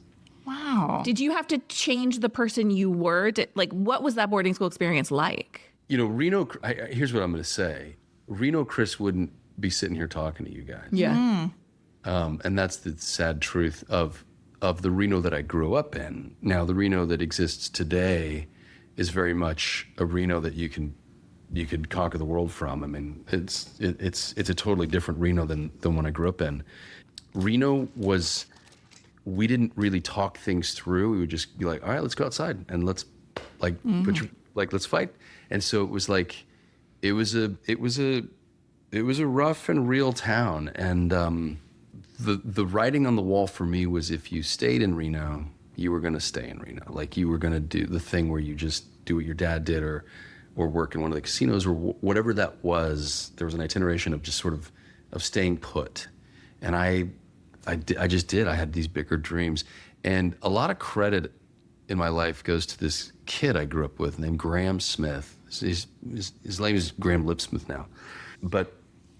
Wow. Did you have to change the person you were? What was that boarding school experience like? Reno, here's what I'm going to say. Reno Kris wouldn't be sitting here talking to you guys. Yeah. And that's the sad truth of the Reno that I grew up in. Now, the Reno that exists today is very much a Reno that you could conquer the world from. I mean, it's a totally different Reno than when I grew up in. Reno was, we didn't really talk things through. We would just be like, all right, let's go outside and let's let's fight. And so it was like, it was a rough and real town. And the writing on the wall for me was, if you stayed in Reno, you were going to stay in Reno. Like, you were going to do the thing where you just do what your dad did, or work in one of the casinos, or whatever that was. There was an itineration of just sort of staying put. And I just did. I had these bigger dreams. And a lot of credit in my life goes to this kid I grew up with named Graham Smith. His name is Graham Lipsmith now. But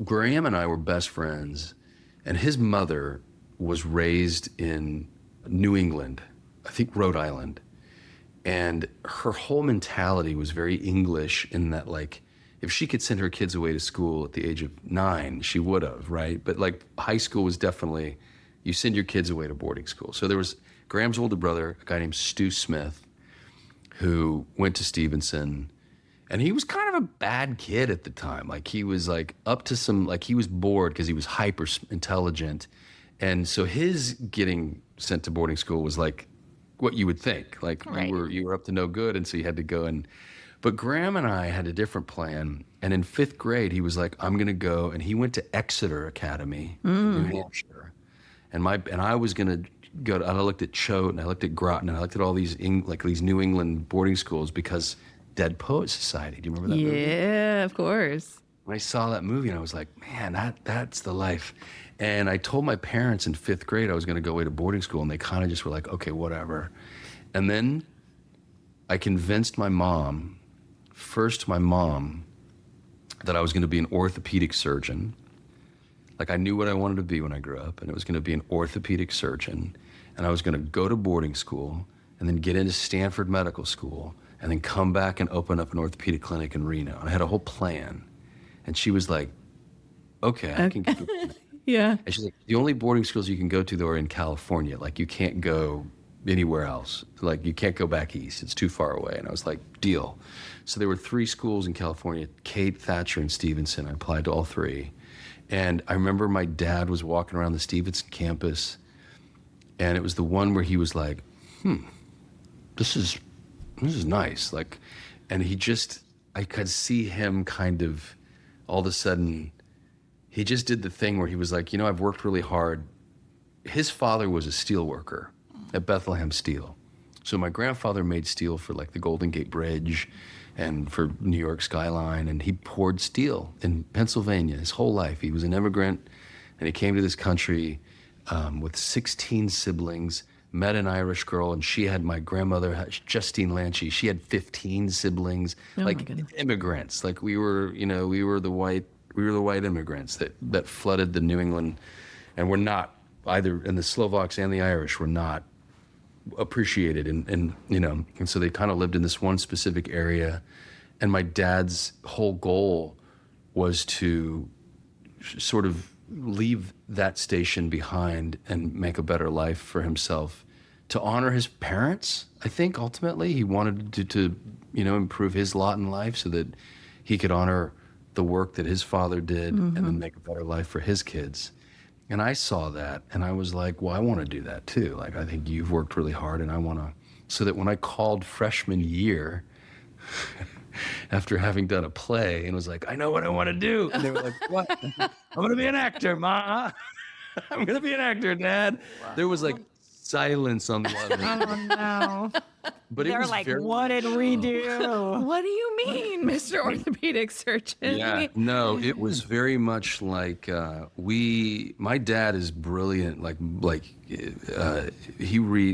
Graham and I were best friends, and his mother was raised in New England, I think Rhode Island. And her whole mentality was very English, in that, like, if she could send her kids away to school at the age of 9, she would have, right? But like, high school was definitely, you send your kids away to boarding school. So there was Graham's older brother, a guy named Stu Smith, who went to Stevenson, and he was kind of a bad kid at the time. Like, he was like up to some, like, he was bored because he was hyper intelligent. And so his getting sent to boarding school was like what you would think. Like, right. you were up to no good, and so you had to go. But Graham and I had a different plan. And in 5th grade, he was like, I'm going to go. And he went to Exeter Academy in New Hampshire. And I was going to go to, I looked at Choate, and I looked at Groton, and I looked at all these these New England boarding schools, because Dead Poet Society. Do you remember that movie? Yeah, of course. When I saw that movie, and I was like, man, that's the life. And I told my parents in 5th grade I was going to go away to boarding school, and they kind of just were like, okay, whatever. And then I convinced my mom first my mom that I was going to be an orthopedic surgeon. Like I knew what I wanted to be when I grew up, and it was going to be an orthopedic surgeon, and I was going to go to boarding school and then get into Stanford Medical School and then come back and open up an orthopedic clinic in Reno. And I had a whole plan. And she was like, okay, I can get you. Yeah. And she's like, the only boarding schools you can go to, though, are in California. Like, you can't go anywhere else. Like, you can't go back east. It's too far away. And I was like, deal. So there were 3 schools in California, Kate, Thatcher, and Stevenson. I applied to all 3. And I remember my dad was walking around the Stevenson campus, and it was the one where he was like, this is nice. Like, and I could see him kind of, all of a sudden, he just did the thing where he was like, I've worked really hard. His father was a steel worker at Bethlehem Steel. So my grandfather made steel for like the Golden Gate Bridge and for New York Skyline, and he poured steel in Pennsylvania his whole life. He was an immigrant, and he came to this country with 16 siblings, met an Irish girl, and she had my grandmother, Justine Lanchi. She had 15 siblings, like immigrants. Like we were the white immigrants that flooded the New England, and were not either, and the Slovaks and the Irish were not appreciated, and so they kind of lived in this one specific area. And my dad's whole goal was to sort of leave that station behind and make a better life for himself, to honor his parents. I think ultimately he wanted to improve his lot in life so that he could honor the work that his father did and then make a better life for his kids. And I saw that, and I was like, well, I want to do that too. Like, I think you've worked really hard, and I want to. So that when I called freshman year, after having done a play, and was like, I know what I want to do. And they were like, what? I'm going to be an actor, Ma. I'm going to be an actor, Dad. Wow. There was like silence on the other end. Oh, no. But they're like, what did we do? What do you mean, Mr. Orthopedic Surgeon? Yeah, no, it was very much like my dad is brilliant. He read,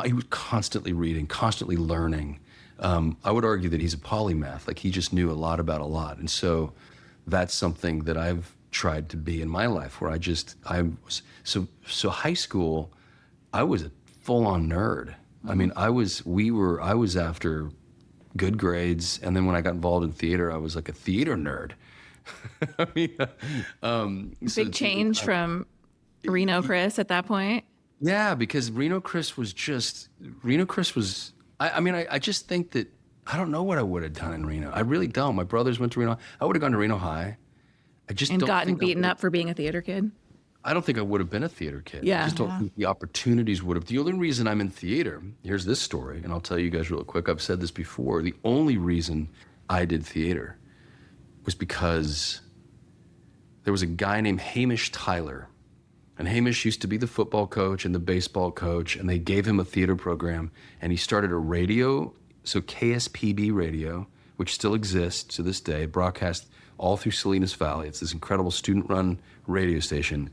he was constantly reading, constantly learning. I would argue that he's a polymath. Like, he just knew a lot about a lot. And so that's something that I've tried to be in my life, where so high school, I was a full-on nerd. I mean, I was after good grades, and then when I got involved in theater, I was like a theater nerd. I mean, big change from Reno Kris at that point. Yeah, because Reno Kris was, I just think that, I don't know what I would have done in Reno. I really don't. My brothers went to Reno. I would have gone to Reno High. I just and don't gotten think beaten up for being a theater kid. I don't think I would have been a theater kid. Yeah. I just don't think the opportunities would have. The only reason I'm in theater, here's this story, and I'll tell you guys real quick. I've said this before. The only reason I did theater was because there was a guy named Hamish Tyler. And Hamish used to be the football coach and the baseball coach, and they gave him a theater program, and he started a radio, so KSPB radio, which still exists to this day, broadcast all through Salinas Valley. It's this incredible student-run radio station,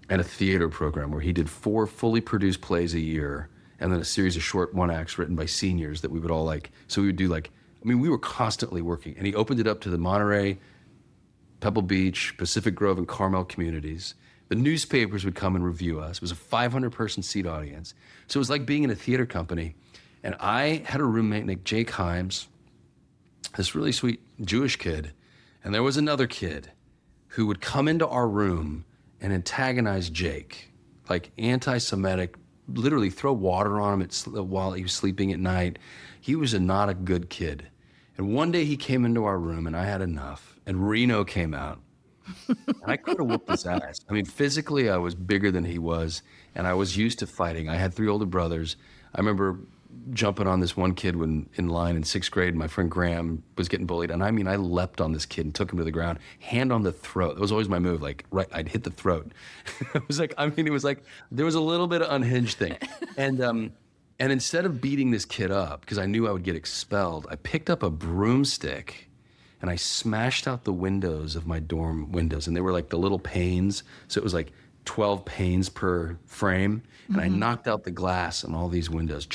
and a theater program where he did 4 fully produced plays a year, and then a series of short one-acts written by seniors that we would all like. So we would do we were constantly working. And he opened it up to the Monterey, Pebble Beach, Pacific Grove, and Carmel communities. The newspapers would come and review us. It was a 500-person seat audience. So it was like being in a theater company. And I had a roommate named Jake Himes, this really sweet Jewish kid. And there was another kid who would come into our room and antagonize Jake, like anti-Semitic, literally throw water on him while he was sleeping at night. He was not a good kid. And one day he came into our room, and I had enough, and Reno came out. And I could have whooped his ass. I mean, physically, I was bigger than he was, and I was used to fighting. I had 3 older brothers. I remember jumping on this one kid when in line in 6th grade. My friend Graham was getting bullied, and I leapt on this kid and took him to the ground, hand on the throat. That was always my move. Like, right, I'd hit the throat. It was like there was a little bit of unhinged thing, and instead of beating this kid up, because I knew I would get expelled, I picked up a broomstick. And I smashed out the windows of my dorm windows. And they were like the little panes. So it was like 12 panes per frame. And I knocked out the glass on all these windows.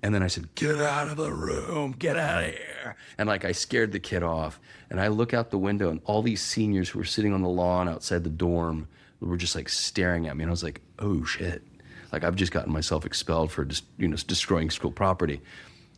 And then I said, get out of the room, get out of here. And like I scared the kid off. And I look out the window and all these seniors who were sitting on the lawn outside the dorm were just like staring at me. And I was like, oh shit. Like I've just gotten myself expelled for just, destroying school property.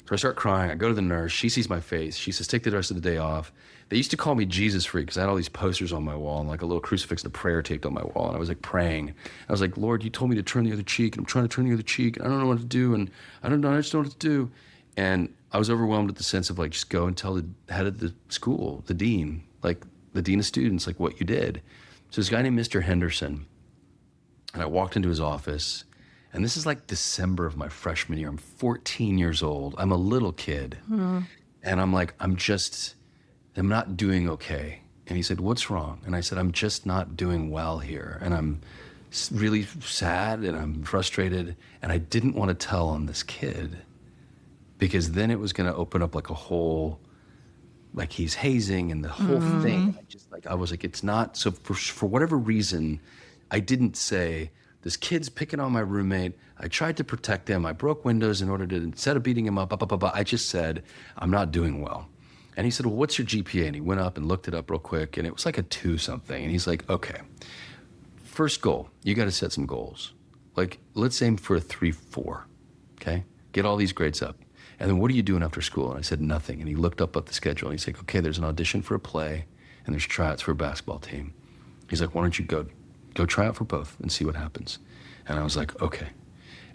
So I start crying. I go to the nurse. She sees my face. She says, take the rest of the day off. They used to call me Jesus freak because I had all these posters on my wall and like a little crucifix and a prayer taped on my wall. And I was like praying. I was like, Lord, you told me to turn the other cheek, and I'm trying to turn the other cheek. And I don't know what to do. And I just don't know what to do. And I was overwhelmed with the sense of like, just go and tell the head of the school, the dean, like the dean of students, like what you did. So this guy named Mr. Henderson, and I walked into his office. And this is like December of my freshman year. I'm 14 years old. I'm a little kid. And I'm like, I'm not doing okay. And he said, what's wrong? And I said, I'm just not doing well here. And I'm really sad and I'm frustrated. And I didn't want to tell on this kid because then it was going to open up like a whole, like he's hazing and the whole thing. I was like, it's not. So for whatever reason, I didn't say, this kid's picking on my roommate. I tried to protect him. I broke windows in order to, instead of beating him up, I just said, I'm not doing well. And he said, well, what's your GPA? And he went up and looked it up real quick, and it was like a 2 something. And he's like, okay, first goal, you got to set some goals. Like, let's aim for a 3-4, okay? Get all these grades up. And then what are you doing after school? And I said, nothing. And he looked up at the schedule, and he's like, okay, there's an audition for a play, and there's tryouts for a basketball team. He's like, why don't you go try out for both and see what happens. And I was like, okay.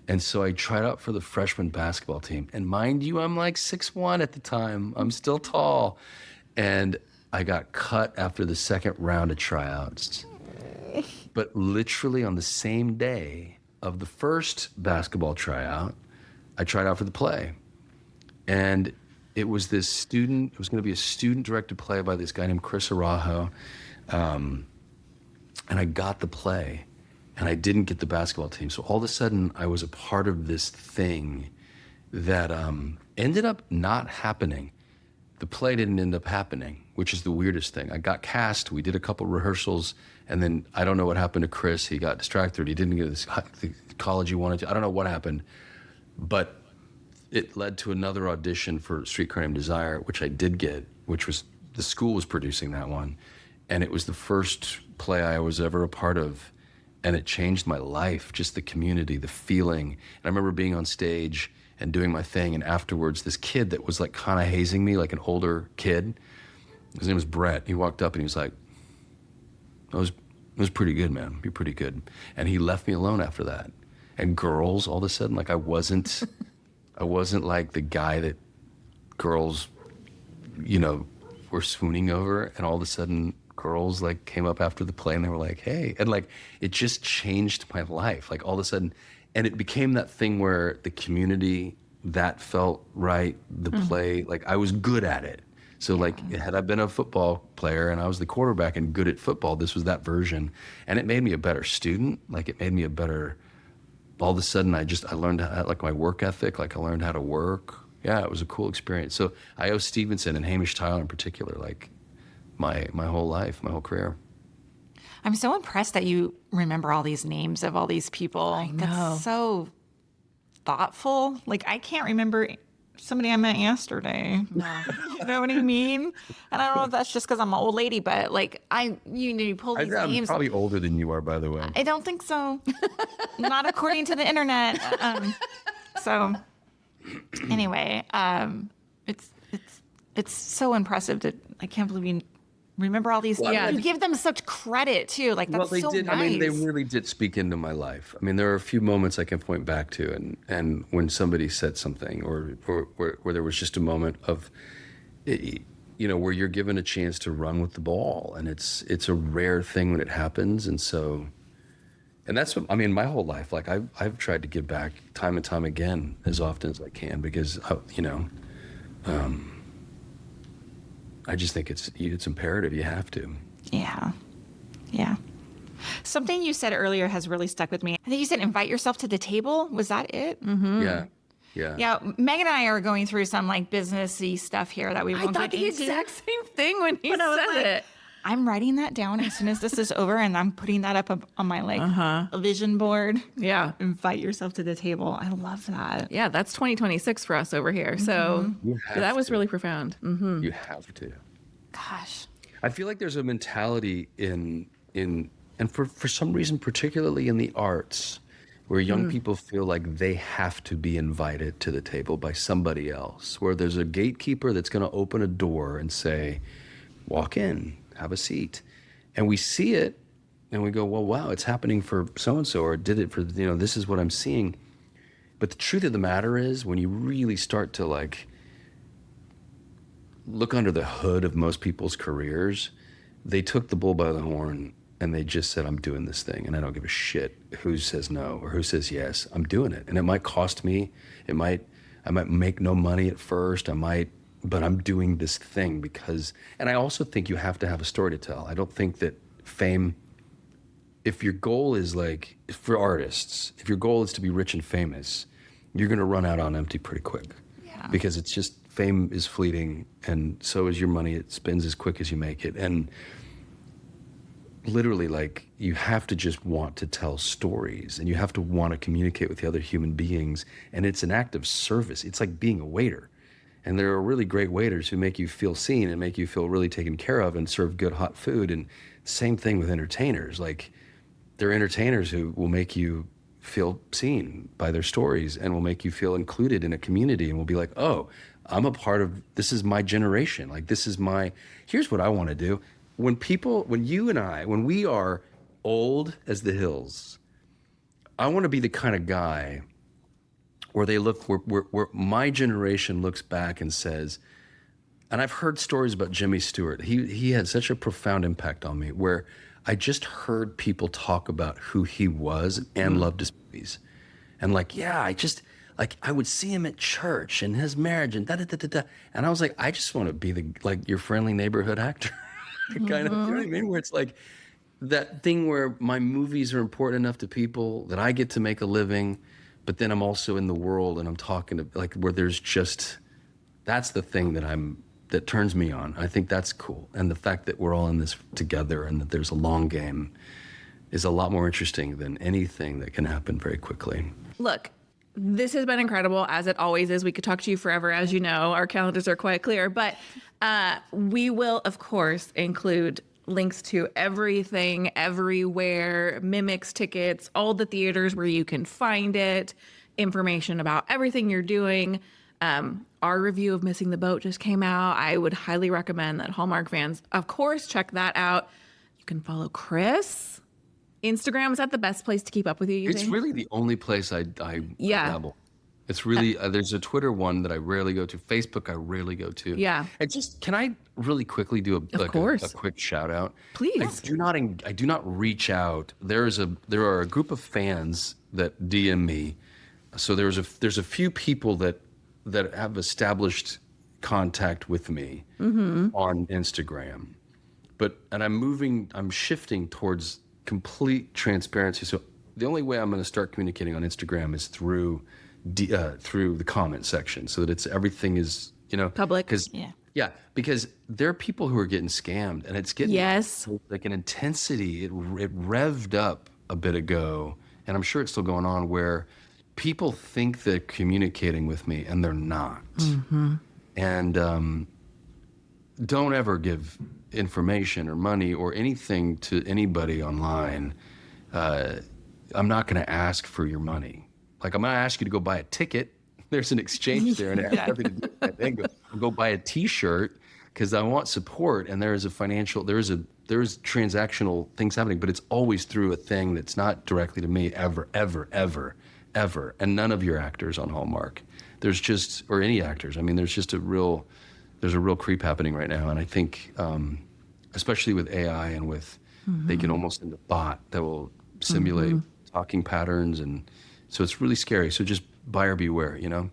And so I tried out for the freshman basketball team. And mind you, I'm like 6'1" at the time. I'm still tall. And I got cut after the second round of tryouts. But literally on the same day of the first basketball tryout, I tried out for the play. And it was this student, it was going to be a student-directed play by this guy named Chris Arajo. And I got the play, and I didn't get the basketball team. So all of a sudden, I was a part of this thing that ended up not happening. The play didn't end up happening, which is the weirdest thing. I got cast, we did a couple rehearsals, and then I don't know what happened to Chris. He got distracted, he didn't get the college he wanted to. I don't know what happened, but it led to another audition for Streetcar Named Desire, which I did get, which was, the school was producing that one. And it was the first play I was ever a part of. And it changed my life, just the community, the feeling. And I remember being on stage and doing my thing. And afterwards, this kid that was like kind of hazing me, like an older kid, his name was Brett. He walked up and he was like, it was pretty good, man. You're pretty good. And he left me alone after that. And girls, all of a sudden, like I wasn't like the guy that girls, were swooning over. And all of a sudden, girls like came up after the play and they were like, hey, and like it just changed my life, like all of a sudden. And it became that thing where the community, that felt right, the play, like I was good at it. So like had I been a football player and I was the quarterback and good at football, this was that version. And it made me a better student. Like it made me a better, all of a sudden I learned like my work ethic, like I learned how to work. Yeah, it was a cool experience. So I owe Stevenson and Hamish Tyler in particular, like my whole life, my whole career. I'm so impressed that you remember all these names of all these people. I know. That's so thoughtful. Like I can't remember somebody I met yesterday. No. You know what I mean? And I don't know if that's just because I'm an old lady, but like you pull these names. I'm probably older than you are, by the way. I don't think so. Not according to the internet. So anyway, it's so impressive that I can't believe you remember all these. Yeah. You give them such credit too. Like that's they so did. nice. I mean, they really did speak into my life. I mean, there are a few moments I can point back to, and when somebody said something, or where there was just a moment of, where you're given a chance to run with the ball, and it's a rare thing when it happens, and so, and that's what I mean. My whole life, like I've tried to give back time and time again as often as I can because I just think it's imperative. You have to. Yeah. Yeah. Something you said earlier has really stuck with me. I think you said invite yourself to the table. Was that it? Mm-hmm. Yeah. Yeah. Yeah. Megan and I are going through some like businessy stuff here that we won't I thought get the into. exact same thing when he said it. I'm writing that down as soon as this is over, and I'm putting that up on my a vision board. Yeah. Invite yourself to the table. I love that. Yeah, that's 2026 for us over here. So that was really profound. You have to. Gosh. I feel like there's a mentality in and for some reason, particularly in the arts, where young people feel like they have to be invited to the table by somebody else, where there's a gatekeeper that's going to open a door and say, walk in, have a seat. And we see it and we go, well, wow, it's happening for so-and-so, or did it for, this is what I'm seeing. But the truth of the matter is, when you really start to like look under the hood of most people's careers, they took the bull by the horn and they just said, I'm doing this thing, and I don't give a shit who says no or who says yes. I'm doing it. And it might cost me. I might make no money at first. But I'm doing this thing because, and I also think you have to have a story to tell. I don't think that fame, if your goal is like, for artists, if your goal is to be rich and famous, you're going to run out on empty pretty quick. Yeah. Because it's just, fame is fleeting, and so is your money. It spends as quick as you make it. And literally, like, you have to just want to tell stories, and you have to want to communicate with the other human beings. And it's an act of service. It's like being a waiter. And there are really great waiters who make you feel seen and make you feel really taken care of and serve good hot food. And same thing with entertainers. Like, there are entertainers who will make you feel seen by their stories and will make you feel included in a community and will be like, oh, I'm a part of, this is my generation. Like, this is here's what I want to do. When you and I, when we are old as the hills, I want to be the kind of guy where where my generation looks back and says, and I've heard stories about Jimmy Stewart. He had such a profound impact on me, where I just heard people talk about who he was and loved his movies. And like, yeah, I would see him at church and his marriage and da-da-da-da-da. And I was like, I just want to be your friendly neighborhood actor. Kind of, you know what I mean? Where it's like that thing where my movies are important enough to people that I get to make a living, but then I'm also in the world and I'm talking to, like, where there's just, that's the thing that turns me on. I think that's cool. And the fact that we're all in this together and that there's a long game is a lot more interesting than anything that can happen very quickly. Look, this has been incredible, as it always is. We could talk to you forever. As you know, our calendars are quite clear, but we will, of course, include links to everything, everywhere, Mimics tickets, all the theaters where you can find it, information about everything you're doing. Our review of Missing the Boat just came out. I would highly recommend that Hallmark fans, of course, check that out. You can follow Kris. Instagram, is that the best place to keep up with you? It's really the only place I dabble. It's really, there's a Twitter one that I rarely go to. Facebook, I rarely go to. Yeah. And just, can I really quickly do a quick shout out? Please. I do not reach out. There are a group of fans that DM me. So there's a few people that have established contact with me on Instagram. And I'm shifting towards complete transparency. So the only way I'm going to start communicating on Instagram is through the comment section, so that everything is, public. Because there are people who are getting scammed, and it's getting like an intensity. It revved up a bit ago, and I'm sure it's still going on, where people think they're communicating with me and they're not. And don't ever give information or money or anything to anybody online. I'm not going to ask for your money. Like, I'm going to ask you to go buy a ticket. There's an exchange there, and it has nothing to do with that. Then go buy a T-shirt, because I want support. And there is transactional things happening, but it's always through a thing that's not directly to me, ever. And none of your actors on Hallmark. Or any actors. I mean, there's a real creep happening right now. And I think, especially with AI and with, they can almost send a bot that will simulate talking patterns. And so it's really scary. So just buyer beware, Yeah.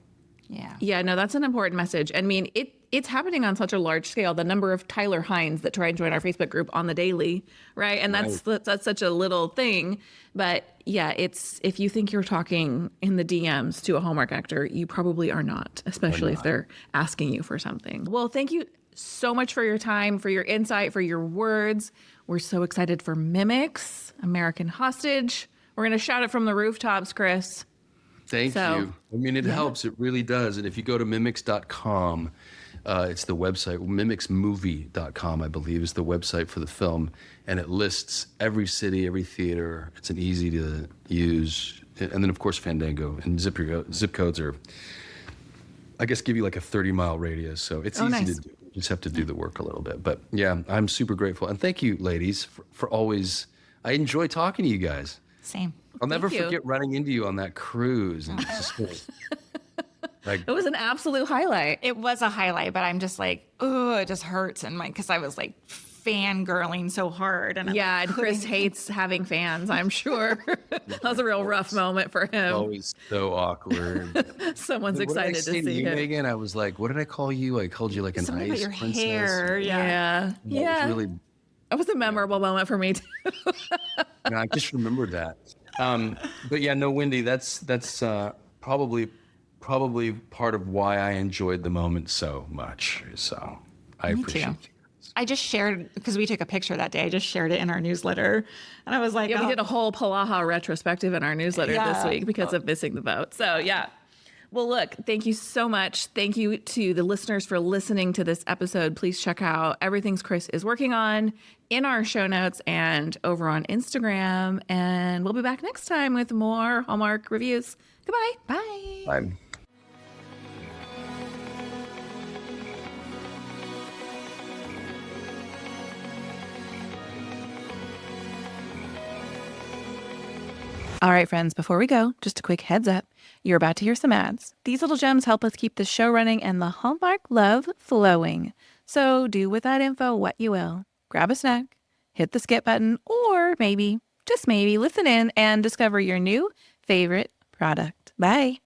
Yeah, no, that's an important message. I mean, it's happening on such a large scale. The number of Tyler Hines that try and join our Facebook group on the daily, right? And that's such a little thing. But yeah, if you think you're talking in the DMs to a Hallmark actor, you probably are not, especially if they're asking you for something. Well, thank you so much for your time, for your insight, for your words. We're so excited for Mimics, American Hostage. We're going to shout it from the rooftops, Kris. Thank you. I mean, it helps. It really does. And if you go to mimics.com, it's the website. Mimicsmovie.com, I believe, is the website for the film. And it lists every city, every theater. It's an easy to use. And then, of course, Fandango. And zip codes are, I guess, give you like a 30-mile radius. So it's easy to do. You just have to do the work a little bit. But yeah, I'm super grateful. And thank you, ladies, for always, I enjoy talking to you guys. Same. I'll never forget running into you on that cruise. And it's just It was an absolute highlight. It was a highlight, but I'm just like, oh, it just hurts. And because I was like fangirling so hard. And and Kris hates having fans, I'm sure. That was a real rough moment for him. always so awkward. Someone's What did I excited say to see you, him. Megan? I was like, what did I call you? I called you like an something about ice your princess. hair. Yeah. It was really, It was a memorable moment for me, too. I just remembered that. But yeah, no, Wendy, that's probably part of why I enjoyed the moment so much. So I appreciate it. I just shared, because we took a picture that day, I just shared it in our newsletter. And I was like, Yeah, we did a whole Polaha retrospective in our newsletter this week because of missing the boat. So, yeah. Well, look, thank you so much. Thank you to the listeners for listening to this episode. Please check out everything Kris is working on in our show notes and over on Instagram. And we'll be back next time with more Hallmark reviews. Goodbye. Bye. Bye. All right, friends, before we go, just a quick heads up. You're about to hear some ads. These little gems help us keep the show running and the Hallmark love flowing. So do with that info what you will. Grab a snack, hit the skip button, or maybe, just maybe, listen in and discover your new favorite product. Bye.